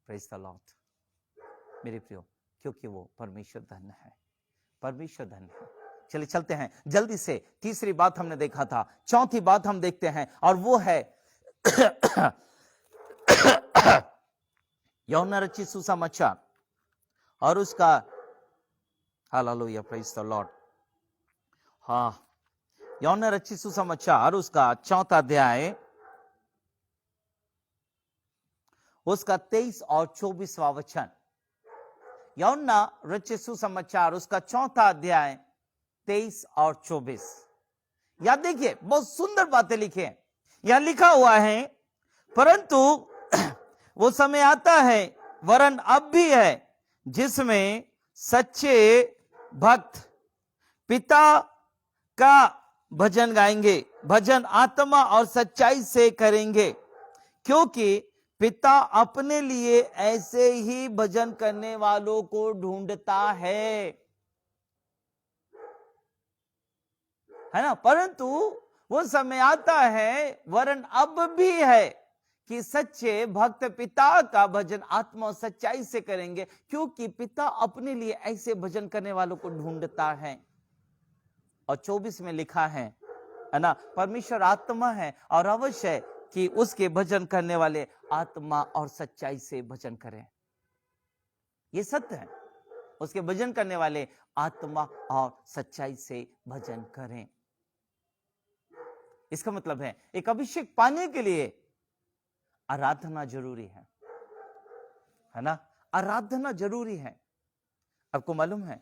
प्रेज़ द लॉर्ड मेरे प्रियो, क्योंकि वो परमेश्वर धन्य है, परमेश्वर धन्य है। चलिए चलते हैं जल्दी से। तीसरी बात हमने देखा था, चौथी बात हम देखते हैं, और वो है यूहन्ना रचित सुसमाचार और उसका, हालेलुया, प्रेज़ द लॉर्ड। हाँ, यूहन्ना रचित सुसमाचार उसका 4 अध्याय उसका 23 और 24वां वचन। यूहन्ना रचित सुसमाचार उसका 4 अध्याय 23 और 24। याद देखिए, बहुत सुंदर बातें लिखी हैं। यहां लिखा हुआ है, परंतु वो समय आता है, वरन अब भी है, जिसमें सच्चे भक्त पिता का भजन गाएंगे, भजन आत्मा और सच्चाई से करेंगे, क्योंकि पिता अपने लिए ऐसे ही भजन करने वालों को ढूंढता है ना। परंतु वो समय आता है, वरन अब भी है, कि सच्चे भक्त पिता का भजन आत्मा और सच्चाई से करेंगे, क्योंकि पिता अपने लिए ऐसे भजन करने वालों को ढूंढता है। और 24 में लिखा है ना, परमेश्वर आत्मा है और अवश्य है कि उसके भजन करने वाले आत्मा और सच्चाई से भजन करें। ये सत्य है, उसके भजन करने वाले आत्मा और सच्चाई से भजन करें। इसका मतलब है, एक अभिषेक पाने के लिए आराधना जरूरी है ना, आराधना जरूरी है। आपको मालूम है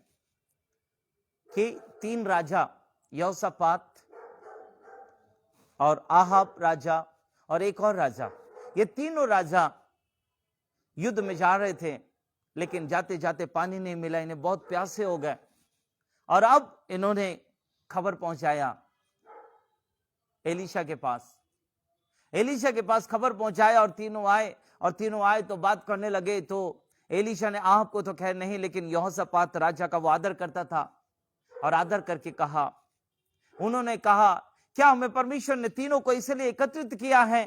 कि 3 राजा, यहोशापात और आहाब राजा और एक और राजा, ये तीनों राजा युद्ध में जा रहे थे, लेकिन जाते जाते पानी नहीं मिला, इन्हें बहुत प्यासे हो गए। और अब इन्होंने खबर पहुंचाया एलीशा के पास। एलीशा के पास खबर पहुंचाया और तीनों आए तो बात करने लगे। तो एलीशा ने आहब को तो खैर नहीं, लेकिन यहोशापात राजा का वो आदर करता था और आदर करके कहा, उन्होंने कहा, क्या हमें परमेश्वर ने तीनों को इसलिए एकत्रित किया है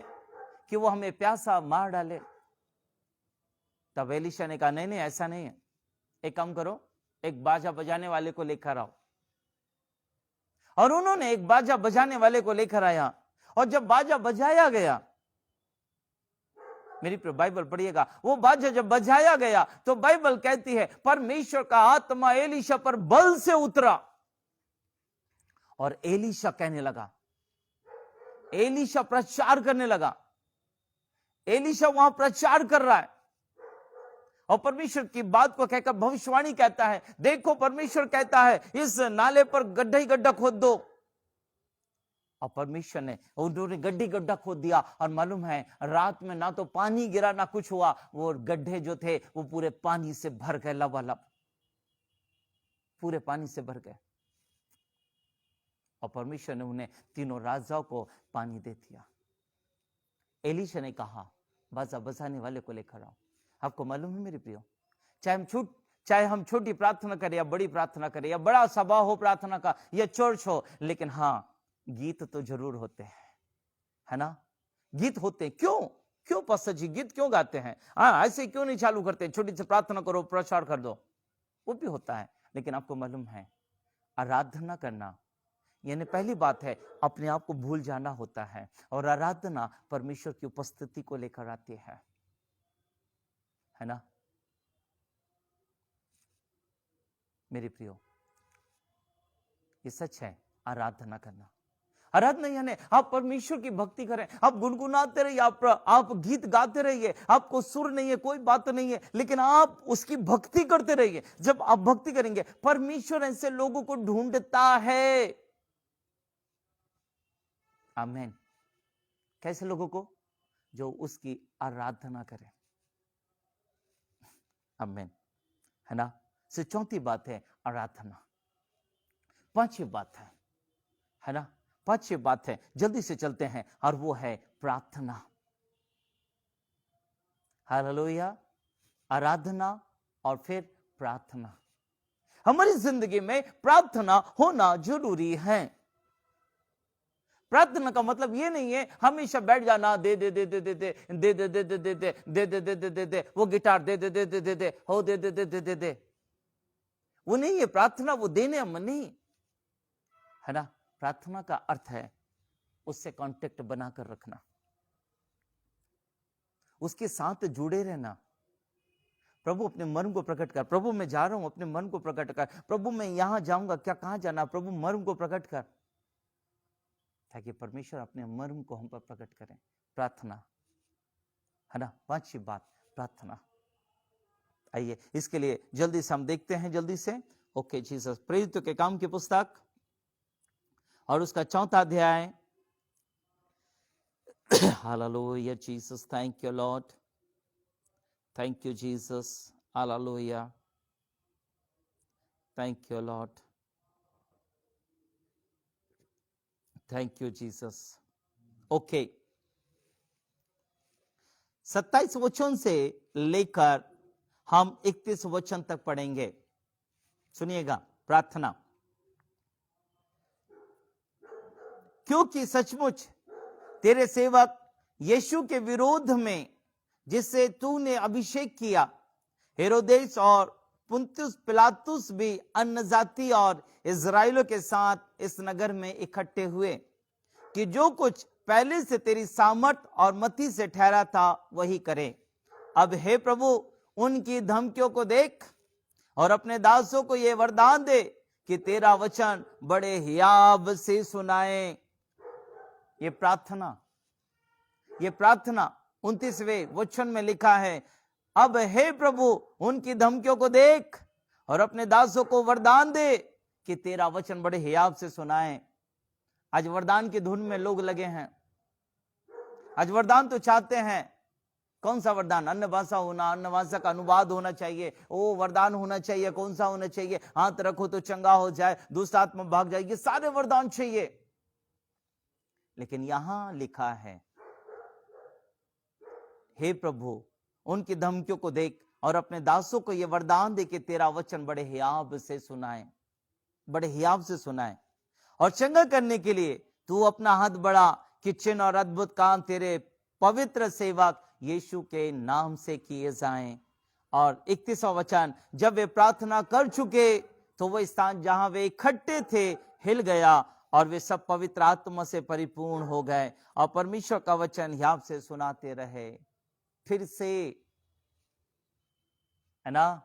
कि वो हमें प्यासा मार डाले? तब एलीशा ने कहा, नहीं नहीं, ऐसा नहीं है, एक काम करो, एक बाजा बजाने वाले को लेकर आओ। और उन्होंने एक बाजा बजाने वाले को लेकर आया, और जब बाजा बजाया गया, मेरी बाइबल पढ़िएगा, वो बाजा जब बजाया गया तो बाइबल कहती है परमेश्वर का आत्मा एलीशा पर बल से उतरा। और एलीशा कहने लगा, एलीशा प्रचार करने लगा। एलीशा वहां प्रचार कर रहा है और परमेश्वर की बात को कहकर भविष्यवाणी कहता है, देखो परमेश्वर कहता है इस नाले पर गड्ढा ही गड्ढा खोद दो। और परमेश्वर ने, उन्होंने गड्ढा खोद दिया, और मालूम है रात में ना तो पानी गिरा ना कुछ हुआ, वो गड्ढे जो थे वो पूरे पानी से भर गए, लबालब पूरे पानी से भर गए। और परमेश्वर ने उन्हें तीनों राजाओं को पानी दे दिया। एलीशा ने कहा, बाजा बजाने वाले को लेकर आओ। आपको मालूम है मेरे प्रियो, चाहे हम छोटी प्रार्थना करें या बड़ी प्रार्थना करें, या बड़ा सभा हो प्रार्थना का, या चर्च हो, लेकिन हाँ, गीत तो जरूर होते हैं, है ना? गीत होते हैं। क्यों पास्टर जी गीत क्यों गाते हैं? ऐसे क्यों नहीं चालू करते, छोटी सी प्रार्थना करो, प्रचार कर दो, वो भी होता है। लेकिन आपको मालूम है, आराधना करना यानी पहली बात है अपने आप को भूल जाना होता है, और आराधना परमेश्वर की उपस्थिति को लेकर आती है ना मेरे प्रियो? ये सच है। आराधना करना, आराधना यानी आप परमेश्वर की भक्ति करें, आप गुनगुनाते रहिए, आप गीत गाते रहिए, आपको सुर नहीं है, कोई बात नहीं है, लेकिन आप उसकी भक्ति करते रहिए। जब आप भक्ति करेंगे, परमेश्वर ऐसे लोगों को ढूंढता है। आमीन। कैसे लोगों को? जो उसकी आराधना करें। आमीन, है ना? से चौथी बात है आराधना। पांचवी बात है ना? पांचवी बात है, जल्दी से चलते हैं, और वो है प्रार्थना। हालेलुया। आराधना और फिर प्रार्थना। हमारी जिंदगी में प्रार्थना होना जरूरी है। प्रार्थना का मतलब ये नहीं है हमेशा बैठ जाना, दे दे दे दे दे दे दे दे दे दे दे दे दे दे दे दे दे दे वो गिटार दे दे दे दे दे दे हो दे दे दे दे दे दे, वो नहीं है प्रार्थना, वो देने मन नहीं, है ना? प्रार्थना का अर्थ है उससे कांटेक्ट बनाकर रखना, उसके साथ जुड़े रहना। प्रभु अपने मन को प्रकट कर, प्रभु मैं जा रहा हूं, अपने मन को प्रकट कर, प्रभु मैं यहां जाऊंगा, क्या कहां जाना, प्रभु मर्म को प्रकट कर, ताकि परमेश्वर अपने मर्म को हम पर प्रकट करें। प्रार्थना, है ना? पांचवी बात प्रार्थना। आइए इसके लिए जल्दी से हम देखते हैं, जल्दी से। ओके जीसस, प्रेरितों के काम की पुस्तक और उसका 4वां अध्याय। Hallelujah Jesus, thank you lord, thank you Jesus, hallelujah, thank you lord, thank you Jesus. Okay, 27 वचन से लेकर हम 31 वचन तक पढ़ेंगे। सुनिएगा। प्रार्थना। क्योंकि सचमुच तेरे सेवक यीशु के विरोध में, जिससे तूने अभिषेक किया, हेरोदेस और पुन्तियुस पिलातुस भी अन्य जाति और इजराइलों के साथ इस नगर में इकट्ठे हुए कि जो कुछ पहले से तेरी सामर्थ और मति से ठहरा था वही करे। अब हे प्रभु, उनकी धमकियों को देख और अपने दासों को यह वरदान दे कि तेरा वचन बड़े हियाव से सुनाए। ये प्रार्थना 29वें वचन में लिखा है, अब हे प्रभु, उनकी धमकियों को देख और अपने दासों को वरदान दे कि तेरा वचन बड़े हियाव से सुनाए। आज वरदान की धुन में लोग लगे हैं। आज वरदान तो चाहते हैं, कौन सा वरदान? अन्य भाषा होना, अन्य भाषा का अनुवाद होना चाहिए, वो वरदान होना चाहिए। कौन सा होना चाहिए? हाथ रखो तो चंगा हो जाए, दुष्ट आत्मा भाग जाए, ये सारे वरदान चाहिए। लेकिन यहां लिखा है, हे प्रभु, उनकी धमकियों को देख और अपने दासों को यह वरदान दे कि तेरा वचन बड़े हियाव से सुनाए, बड़े हियाव से सुनाए, और चंगा करने के लिए तू अपना हाथ बढ़ा कि चिन्ह और अद्भुत काम तेरे पवित्र सेवक यीशु के नाम से किए जाएं। और 31वां वचन, जब वे प्रार्थना कर चुके तो वह स्थान जहां वे इकट्ठे थे हिल गया और वे सब पवित्र आत्मा से परिपूर्ण हो गए और परमेश्वर का वचन हियाव से सुनाते रहे। फिर से, है ना,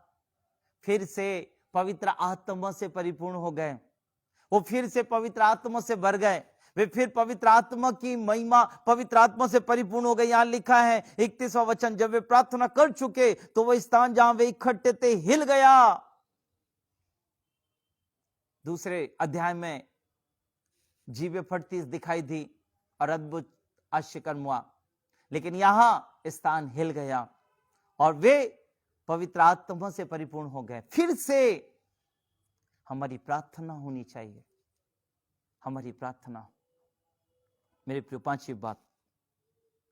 फिर से पवित्र आत्मा से परिपूर्ण हो गए, वो फिर से पवित्र आत्मा से भर गए, वे फिर पवित्र आत्मा की महिमा, पवित्र आत्मा से परिपूर्ण हो गए। यहां लिखा है 31वां वचन, जब वे प्रार्थना कर चुके तो वह स्थान जहां वे इकट्ठे थे हिल गया। दूसरे अध्याय में जीवें फटती दिखाई दी और अद्भुत आश्चर्यकर्म हुआ, लेकिन यहां स्थान हिल गया और वे पवित्र आत्मा से परिपूर्ण हो गए। फिर से हमारी प्रार्थना होनी चाहिए, हमारी प्रार्थना। मेरे प्रिय, पांचवी बात,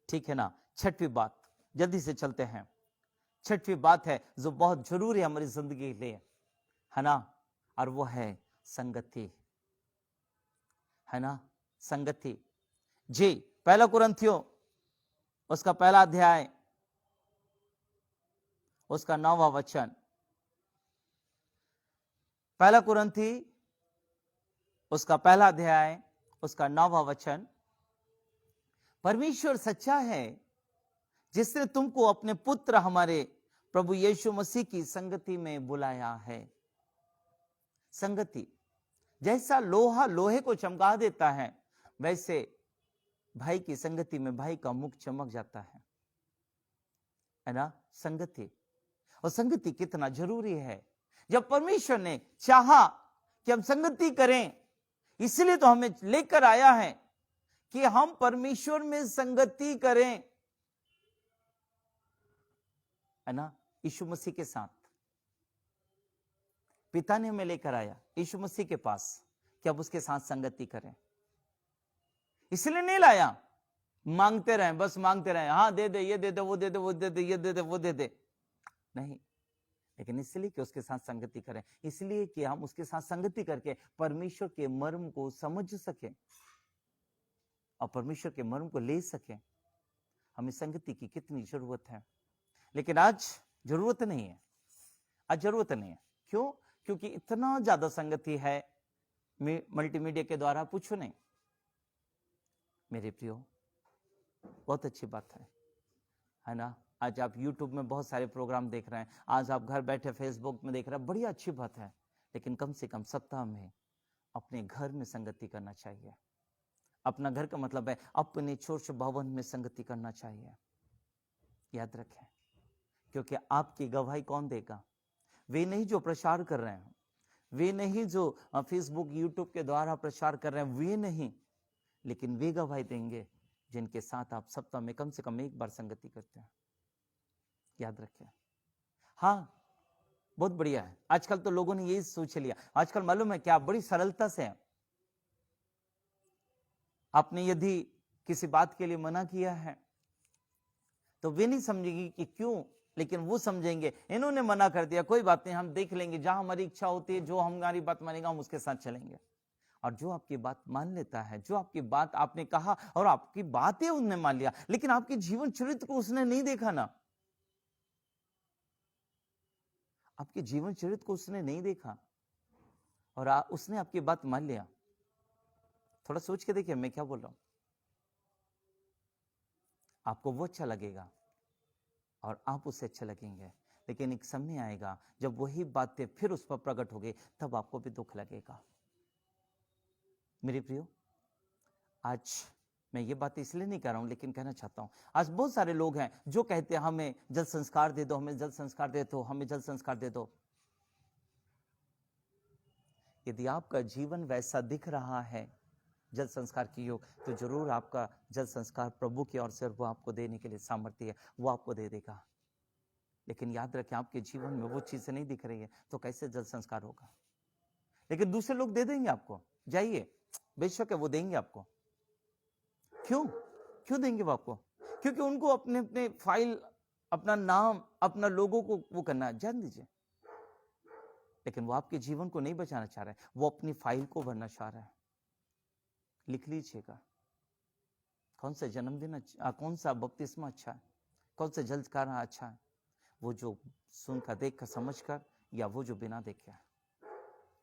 ठीक है ना। छठवीं बात, जल्दी से चलते हैं। छठवीं बात है जो बहुत जरूरी है हमारी जिंदगी के लिए, है ना, और वो है संगति, है ना, संगति। जी, पहला कुरिन्थियों उसका पहला अध्याय उसका 9वां वचन, पहला कुरिन्थी उसका पहला अध्याय उसका 9वां वचन, परमेश्वर सच्चा है जिसने तुमको अपने पुत्र हमारे प्रभु यीशु मसीह की संगति में बुलाया है। संगति, जैसा लोहा लोहे को चमका देता है, वैसे भाई की संगति में भाई का मुख चमक जाता है ना। संगति, और संगति कितना जरूरी है। जब परमेश्वर ने चाहा कि हम संगति करें, इसलिए तो हमें लेकर आया है कि हम परमेश्वर में संगति करें, है ना, यीशु मसीह के साथ। पिता ने हमें लेकर आया यीशु मसीह के पास कि अब उसके साथ संगति करें। इसलिए नहीं लाया मांगते रहे, बस मांगते रहे, हाँ दे दे, ये दे दे, वो दे दे, वो दे दे, ये दे दे, वो दे दे, नहीं, लेकिन इसलिए कि उसके साथ संगति करें, इसलिए कि हम उसके साथ संगति करके परमेश्वर के मर्म को समझ सकें और परमेश्वर के मर्म को ले सकें। हमें संगति की कितनी जरूरत है, लेकिन आज जरूरत नहीं है, आज जरूरत नहीं है। क्यों? क्योंकि इतना ज्यादा संगति है मल्टीमीडिया के द्वारा, पूछो नहीं। मेरे प्रियो, बहुत अच्छी बात है ना। आज आप YouTube में बहुत सारे प्रोग्राम देख रहे हैं, आज आप घर बैठे फेसबुक में देख रहे हैं, बड़ी अच्छी बात है, लेकिन कम से कम सप्ताह में अपने घर में संगति करना चाहिए। अपना घर का मतलब है अपने छोटे भवन में संगति करना चाहिए। याद रखें, क्योंकि आपकी गवाही कौन देगा? वे नहीं जो प्रचार कर रहे हैं, वे नहीं जो फेसबुक यूट्यूब के द्वारा प्रचार कर रहे हैं, वे नहीं, लेकिन वे गवाही देंगे जिनके साथ आप सप्ताह में कम से कम एक बार संगति करते हैं। याद रखें। हाँ, बहुत बढ़िया है। आजकल तो लोगों ने यही सोच लिया, आजकल मालूम है क्या, बड़ी सरलता से आपने यदि किसी बात के लिए मना किया है तो वे नहीं समझेगी कि क्यों, लेकिन वो समझेंगे इन्होंने मना कर दिया, कोई बात नहीं, हम देख लेंगे, जहां हमारी इच्छा होती है, जो हमारी बात मानेगा हम उसके साथ चलेंगे। और जो आपकी बात मान लेता है, जो आपकी बात आपने कहा और आपकी बातें उन्होंने मान लिया, लेकिन आपके जीवन चरित्र को उसने नहीं देखा ना, आपके जीवन चरित्र को उसने नहीं देखा और उसने आपकी बात मान लिया। थोड़ा सोच के देखिए मैं क्या बोल रहा हूं। आपको वो अच्छा लगेगा और आप उससे अच्छे लगेंगे, लेकिन एक समय आएगा जब वही बातें फिर उस पर प्रकट हो गई, तब आपको भी दुख लगेगा। मेरे प्रियो, आज मैं ये बात इसलिए नहीं कर रहा हूं, लेकिन कहना चाहता हूं, आज बहुत सारे लोग हैं जो कहते हैं हमें जल संस्कार दे दो, हमें जल संस्कार दे दो, हमें जल संस्कार दे दो। यदि आपका जीवन वैसा दिख रहा है जल संस्कार की हो, तो जरूर आपका जल संस्कार प्रभु की ओर से, वो आपको देने के लिए सामर्थ्य है, वो आपको दे देगा। लेकिन याद रखें, आपके जीवन में वो चीजें नहीं दिख रही है तो कैसे जल संस्कार होगा? लेकिन दूसरे लोग दे देंगे आपको, जाइए, बेशक है वो देंगे आपको। क्यों क्यों देंगे वो आपको? क्योंकि उनको अपने अपने फाइल, अपना नाम, अपना लोगों को वो करना है, जान दीजिए। लेकिन वो आपके जीवन को नहीं बचाना चाह रहा है, वो अपनी फाइल को भरना चाह रहा है। लिख लीजिएगा, कौन सा जन्मदिन कौन सा बपतिस्मा अच्छा है, कौन सा जल संस्कार अच्छा है? वो जो सुनकर, देखकर, समझकर, या वो जो बिना देखे है?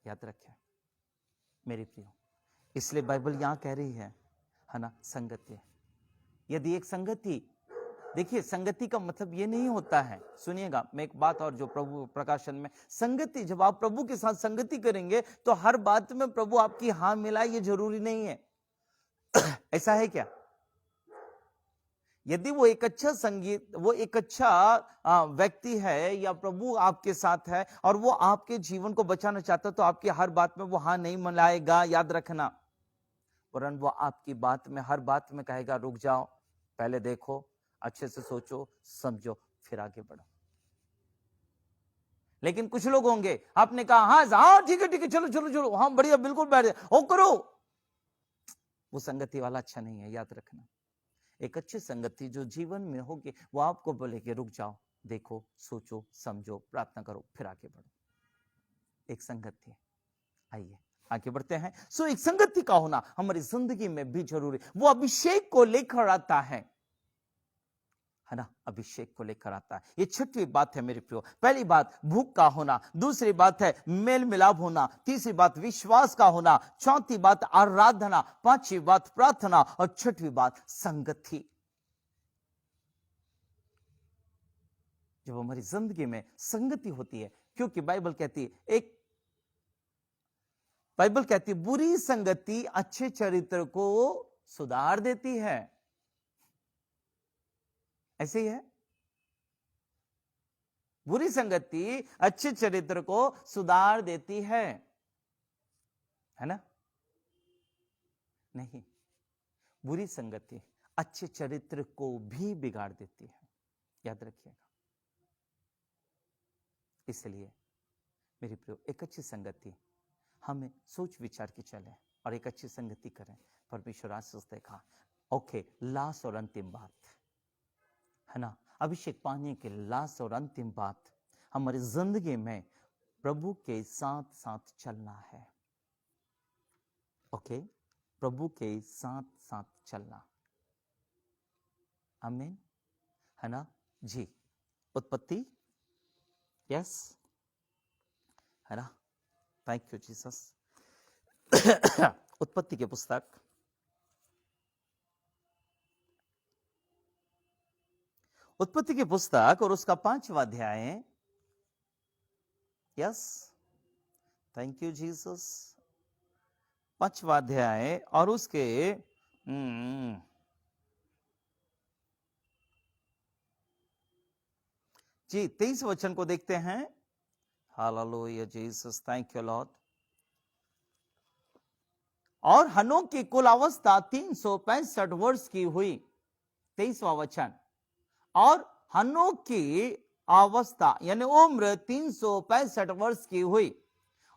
याद रखें मेरे प्रियो, इसलिए बाइबल यहां कह रही है ना, संगति। यदि एक संगति, देखिए संगति का मतलब ये नहीं होता है, सुनिएगा मैं एक बात और जो प्रभु प्रकाशन में, संगति, जब आप प्रभु के साथ संगति करेंगे तो हर बात में प्रभु आपकी हां मिलाए, ये जरूरी नहीं है। ऐसा है क्या? यदि वो एक अच्छा संगीत, वो एक अच्छा व्यक्ति है, या प्रभु आपके साथ है और वो आपके जीवन को बचाना चाहता है, तो आपकी हर बात में वो हां नहीं मिलाएगा, याद रखना। वरन वो आपकी बात में, हर बात में कहेगा रुक जाओ, पहले देखो, अच्छे से सोचो, समझो, फिर आगे बढ़ो। लेकिन कुछ लोग होंगे, आपने कहा हाँ ठीक है चलो चलो चलो, हाँ बढ़िया, बिल्कुल बैठ जाए, ओ करो, वो संगति वाला अच्छा नहीं है, याद रखना। एक अच्छी संगति जो जीवन में होगी, वो आपको बोलेगी रुक जाओ, देखो, सोचो, समझो, प्रार्थना करो, फिर आगे बढ़ो। एक संगति। आइए आगे बढ़ते हैं। सो एक संगति का होना हमारी जिंदगी में भी जरूरी, वो अभिषेक को लेकर आता है ना, अभिषेक को लेकर आता है। ये छठवीं बात है मेरे प्रियो। पहली बात भूख का होना, दूसरी बात है मेल मिलाप होना, तीसरी बात विश्वास का होना, चौथी बात आराधना, पांचवी बात प्रार्थना, और छठवीं बात संगति। जब हमारी जिंदगी में संगति होती है, क्योंकि बाइबल कहती है, बाइबल कहती है बुरी संगति अच्छे चरित्र को सुधार देती है। ऐसे ही है, बुरी संगति अच्छे चरित्र को सुधार देती है ना? नहीं, बुरी संगति अच्छे चरित्र को भी बिगाड़ देती है, याद रखिएगा। इसलिए मेरी प्रियो, एक अच्छी संगति, हमें सोच विचार की चले और एक अच्छी संगति करें। परमेश्वर आशीष देखा। ओके, लास्ट और अंतिम बात है ना, अभिषेक पाने के लास्ट और अंतिम बात, हमारी जिंदगी में प्रभु के साथ साथ चलना है। ओके, प्रभु के साथ साथ चलना। आमीन, है ना जी। उत्पत्ति, यस, है ना, थैंक यू जीसस। उत्पत्ति की पुस्तक, उत्पत्ति की पुस्तक और उसका 5वां अध्याय, यस, थैंक यू जीसस, 5वां अध्याय और उसके जी 23 वचन को देखते हैं। Hallelujah Jesus, thank you Lord. और हनोक की कुल अवस्था 365 वर्ष की हुई। 23वां वचन, और हनोक की अवस्था यानी उम्र 365 वर्ष की हुई।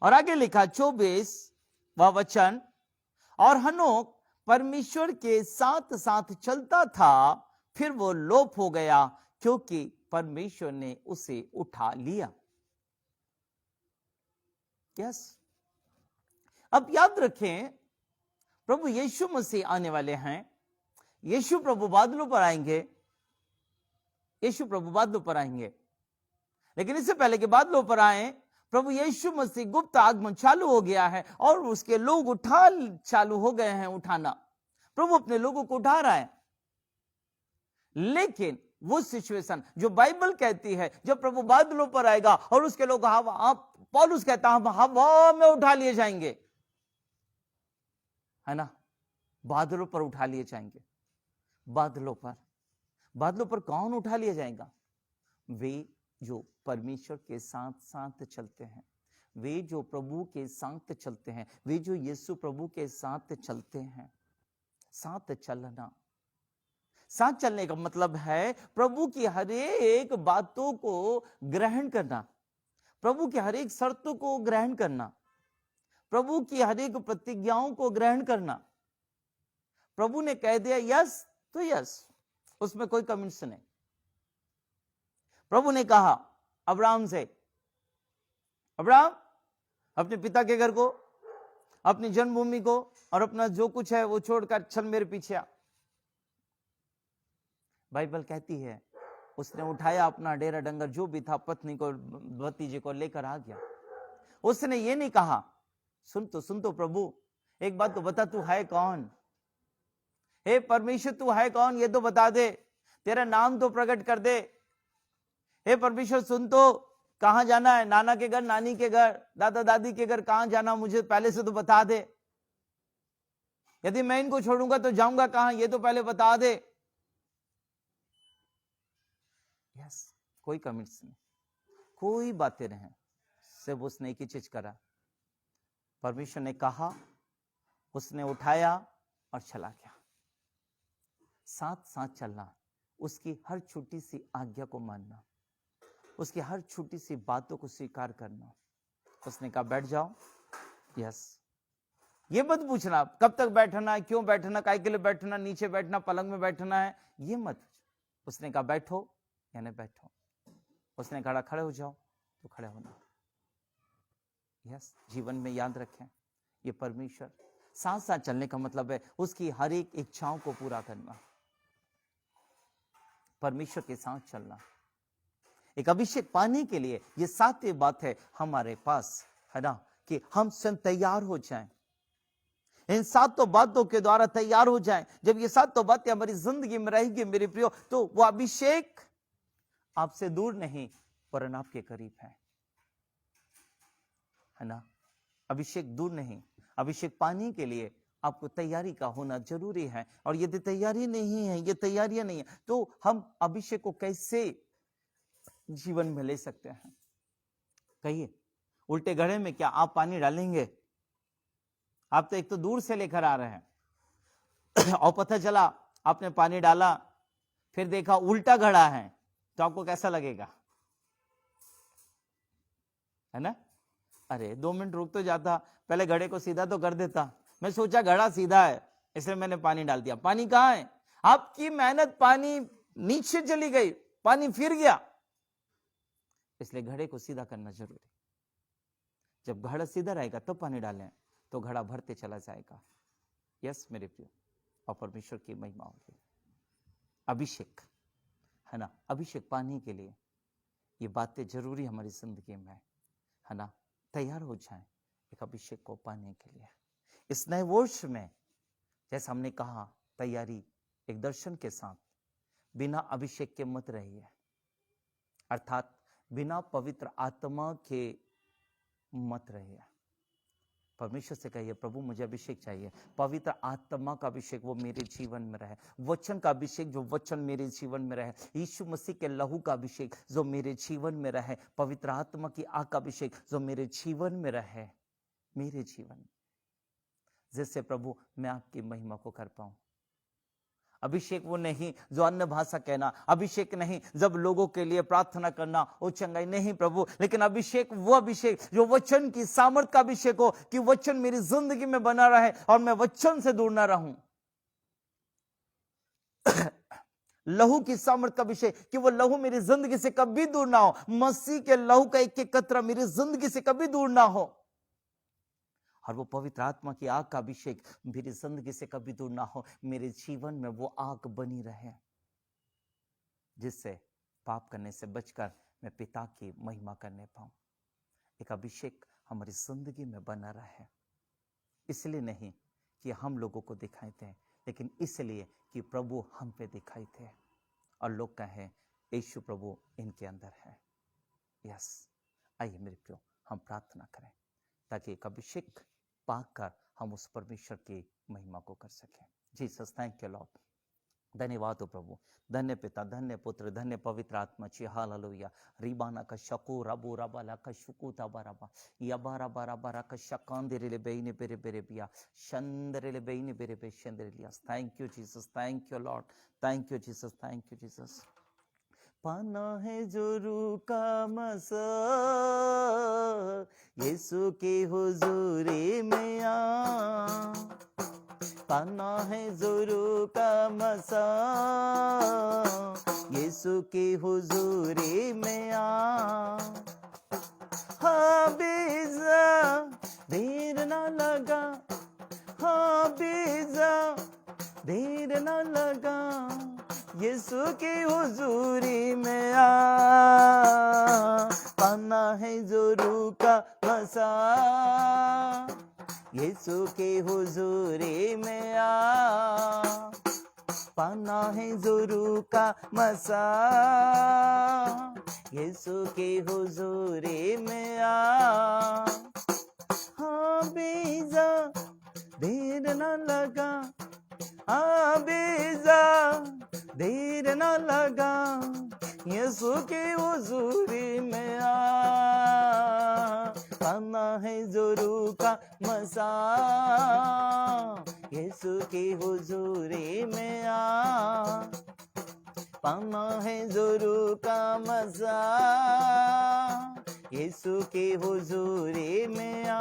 और आगे लिखा 24वां वचन, और हनोक परमेश्वर के साथ साथ चलता था, फिर वो लोप हो गया क्योंकि परमेश्वर ने उसे उठा लिया। यस, अब याद रखें, प्रभु यीशु मसीह आने वाले हैं। यीशु प्रभु बादलों पर आएंगे, यीशु प्रभु बादलों पर आएंगे। लेकिन इससे पहले कि बादलों पर आए, प्रभु यीशु मसीह गुप्त आगमन चालू हो गया है और उसके लोग चालू हो गए हैं उठाना। प्रभु अपने लोगों को उठा रहा है। लेकिन वो सिचुएशन जो बाइबल कहती है, जब प्रभु बादलों पर आएगा और उसके लोग पौलुस कहता है हम हवा में उठा लिए जाएंगे, है ना, बादलों पर उठा लिए जाएंगे। बादलों पर कौन उठा लिया जाएगा? वे जो परमेश्वर के साथ साथ चलते हैं, वे जो प्रभु के साथ चलते हैं, वे जो यीशु प्रभु के साथ चलते हैं, साथ चलना, साथ चलने का मतलब है प्रभु की हर एक बातों को ग्रहण करना, प्रभु की हर एक शर्तों को ग्रहण करना, प्रभु की हर एक प्रतिज्ञाओं को ग्रहण करना। प्रभु ने कह दिया यस तो यस, उसमें कोई कमेंट्स नहीं। प्रभु ने कहा अब्राहम से, अब्राहम अपने पिता के घर को, अपनी जन्मभूमि को और अपना जो कुछ है वो छोड़कर चल मेरे पीछे आ। बाइबल कहती है उसने उठाया अपना डेरा डंगर जो भी था, पत्नी को भतीजे को लेकर आ गया। उसने ये नहीं कहा सुन तो प्रभु एक बात तो बता, तू है कौन? हे परमेश्वर तू है कौन ये तो बता दे, तेरा नाम तो प्रकट कर दे। हे परमेश्वर सुन तो, कहां जाना है? नाना के घर, नानी के घर, दादा दादी के घर, कहां जाना मुझे पहले से तो बता दे। यदि मैं इनको छोड़ूंगा तो जाऊंगा कहां, ये तो पहले बता दे। यस, कोई कमेंट्स नहीं, कोई बातें नहीं, सिर्फ उसने एक ही चीज करा। परमेश्वर ने कहा, उसने उठाया और चला गया। साथ साथ चलना, उसकी हर छोटी सी आज्ञा को मानना, उसकी हर छोटी सी बातों को स्वीकार करना। उसने कहा बैठ जाओ, यस। ये मत पूछना कब तक बैठना है, क्यों बैठना, काय के लिए बैठना, नीचे बैठना, पलंग में बैठना है, ये मत। उसने कहा बैठो, यानी बैठो। उसने कहा खड़े हो जाओ, तो खड़े होना। यस, जीवन में याद रखें, ये परमेश्वर साथ साथ चलने का मतलब है उसकी हर एक इच्छाओं को पूरा करना, परमेश्वर के साथ चलना। एक अभिषेक पाने के लिए ये सातवीं बात है हमारे पास, है ना, कि हम स्वयं तैयार हो जाएं, इन सातों बातों के द्वारा तैयार हो जाएं। जब ये सातों बातें हमारी जिंदगी में रहेगी मेरे प्रियो, तो वो अभिषेक आपसे दूर नहीं वरन आपके करीब है ना। अभिषेक दूर नहीं, अभिषेक पाने के लिए आपको तैयारी का होना जरूरी है। और यदि तैयारी नहीं है, ये तैयारियां नहीं है, तो हम अभिषेक को कैसे जीवन में ले सकते हैं? कहिए, उल्टे घड़े में क्या आप पानी डालेंगे? आप तो एक तो दूर से लेकर आ रहे हैं और पता चला आपने पानी डाला, फिर देखा उल्टा घड़ा है, तो आपको कैसा लगेगा? है ना? अरे 2 मिनट रुक तो जाता, पहले घड़े को सीधा तो कर देता। मैं सोचा घड़ा सीधा है इसलिए मैंने पानी डाल दिया। पानी कहां है? आपकी मेहनत पानी नीचे चली गई, पानी फिर गया। इसलिए घड़े को सीधा करना जरूरी। जब घड़ा सीधा रहेगा तब पानी डालें, तो घड़ा भरते चला जाएगा। यस मेरे प्रियो, और परमेश्वर की महिमा होगी। अभिषेक, है ना, अभिषेक पाने के लिए ये बातें जरूरी हमारी जिंदगी में, है ना। तैयार हो जाएं एक अभिषेक को पाने के लिए। इस नए वर्ष में जैसा हमने कहा, तैयारी एक दर्शन के साथ, बिना अभिषेक के मत रहिए, अर्थात बिना पवित्र आत्मा के मत रहिए। परमेश्वर से कहिए प्रभु मुझे अभिषेक चाहिए, पवित्र आत्मा का अभिषेक वो मेरे जीवन में रहे, वचन का अभिषेक जो वचन मेरे जीवन में रहे, यीशु मसीह के लहू का अभिषेक जो मेरे जीवन में रहे, पवित्र आत्मा की आग का अभिषेक जो मेरे जीवन में रहे, मेरे जीवन में, जिससे प्रभु मैं आपकी महिमा को कर पाऊं। अभिषेक वो नहीं जो अन्य भाषा कहना, अभिषेक नहीं जब लोगों के लिए प्रार्थना करना, वो चंगाई नहीं प्रभु, लेकिन अभिषेक वो अभिषेक जो वचन की सामर्थ का अभिषेक हो, कि वचन मेरी जिंदगी में बना रहे और मैं वचन से दूर ना रहूं। लहू की सामर्थ का अभिषेक, कि वो लहू मेरी जिंदगी से कभी दूर ना हो, मसीह के लहू का एक एक कतरा मेरी जिंदगी से कभी दूर ना हो, और वो पवित्र आत्मा की आग का अभिषेक मेरी जिंदगी से कभी दूर ना हो, मेरे जीवन में वो आग बनी रहे, जिससे पाप करने से बचकर मैं पिता की महिमा करने पाऊं। एक अभिषेक हमारी जिंदगी में बना रहे, इसलिए नहीं कि हम लोगों को दिखाई थे, लेकिन इसलिए कि प्रभु हम पे दिखाई थे और लोग कहें यीशु प्रभु इनके अंदर है। यस, आइए मेरे प्रियो हम प्रार्थना करें ताकि एक अभिषेक पाकर हम उस परमेश्वर की महिमा को कर सकें। Jesus, thank you Lord. धन्यवाद हो प्रभु। धन्य पिता, धन्य पुत्र, धन्य पवित्र आत्मा ची। हालेलुया। रिबाना का शकू रबू रबाला का शुकू तबरबा यबारा बारा बारा का शकांदिरे बेइने बेरे बेरे बिया शंदरे बेइने बेरे बे शंदरिलियास। Thank you Jesus, thank you lord, thank you Jesus, thank you Jesus. पाना है जोरू का मसा यीशु की हुजूरी में आ, पाना है जोरू का मसा यीशु की हुजूरी में आ। हाँ बीजा देर ना लगा, हाँ बीजा देर ना लगा यीशु की हुजूरी में आ। पाना है जोरू का मसा यीशु की हुजूरी में आ। पाना है जोरू का मसा यीशु की हुजूरी में आ। हाँ बीजा देर न लगा, हाँ बीजा देर न लगा यीशु की हुजूरी में आ। पाना है जोरू का मसा यीशु की हुजूरी में आ। पाना है जोरू का मजा यीशु की हुजूरी में आ।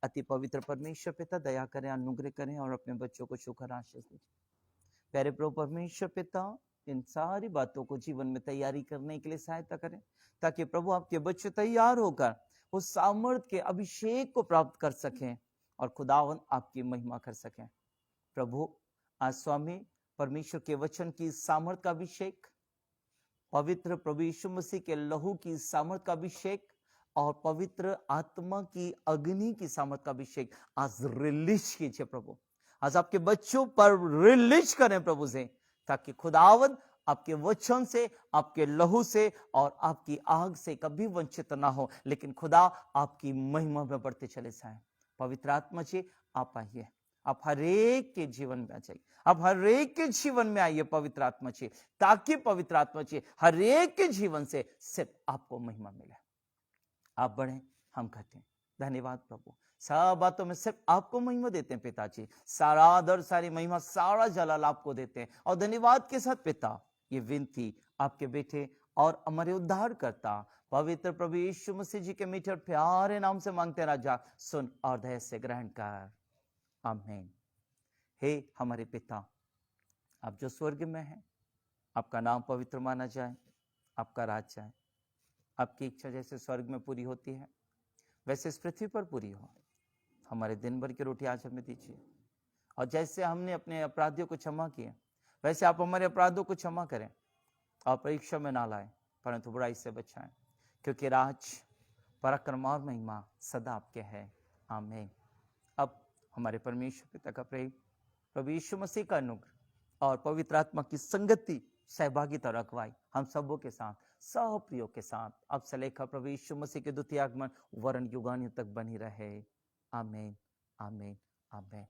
अति पवित्र परमेश्वर पिता दया करें, अनुग्रह करें और अपने बच्चों को सुखद आशीष दीजिए। प्यारे प्रभु परमेश्वर पिता, इन सारी बातों को जीवन में तैयारी करने के लिए सहायता करें, ताकि प्रभु आपके बच्चे तैयार होकर उस सामर्थ के अभिषेक को प्राप्त कर सकें और खुदावन आपकी महिमा कर सकें। प्रभु आज स्वामी परमेश्वर के वचन की सामर्थ का अभिषेक, पवित्र प्रभु यीशु मसीह के लहू की सामर्थ का अभिषेक और पवित्र आत्मा की अग्नि की सामर्थ का अभिषेक आज रिलीज कीजिए प्रभु। आज आपके बच्चों पर रिलीज करें प्रभु से, ताकि खुदावंद आपके वचन से, आपके लहू से और आपकी आग से कभी वंचित ना हो, लेकिन खुदा आपकी महिमा में बढ़ते चले जाएं। पवित्र आत्मा जी आप आइए, आप हरेक के जीवन में आ जाइए, आप हरेक के जीवन में आइए पवित्र आत्मा जी, ताकि पवित्र आत्मा जी हरेक के जीवन से सिर्फ आपको महिमा मिले। आप बढ़े, हम घटें। धन्यवाद प्रभु, सब बातों में सिर्फ आपको महिमा देते हैं पिताजी। सारा आदर, सारी महिमा, सारा जलाल आपको देते हैं। और धन्यवाद के साथ पिता ये विनती आपके बेटे और हमारे उद्धार करता पवित्र प्रभु यीशु मसीह जी के मीठे और प्यारे नाम से मांगते राजा, सुन और दया से ग्रहण कर। आमीन। हे हमारे पिता, आप जो स्वर्ग में हैं, आपका नाम पवित्र माना जाए, आपका राज जाए, आपकी इच्छा जैसे स्वर्ग में पूरी होती है वैसे इस पृथ्वी पर पूरी हो। हमारे दिन भर की रोटी आज हमें दीजिए, और जैसे हमने अपने अपराधियों को क्षमा किए वैसे आप हमारे अपराधों को क्षमा करें, और परीक्षा में ना लाए परंतु बुराई से बचाएं, क्योंकि राज, पराक्रम और महिमा सदा आपके हैं। आमीन। अब हमारे परमेश्वर पिता का प्रेम, प्रभु यीशु मसीह का अनुग्रह और पवित्र आत्मा की संगति, सहभागिता और अगुवाई हम सबों के साथ, सब प्रियो के साथ अब से लेकर प्रभु यीशु मसीह के द्वितीय आगमन वरण युगान्यों तक बनी रहे। आमीन, आमीन, आमीन।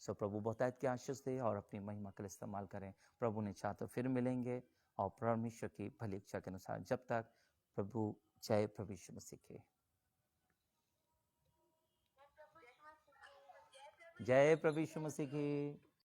सो प्रभु बहुतायत की आशीष दे और अपनी महिमा के लिए इस्तेमाल करें। प्रभु ने चाहा तो फिर मिलेंगे, और परमेश्वर की भली इच्छा के अनुसार। जब तक प्रभु, जय प्रभु यीशु मसीह के। जय प्रभु यीशु मसीह की।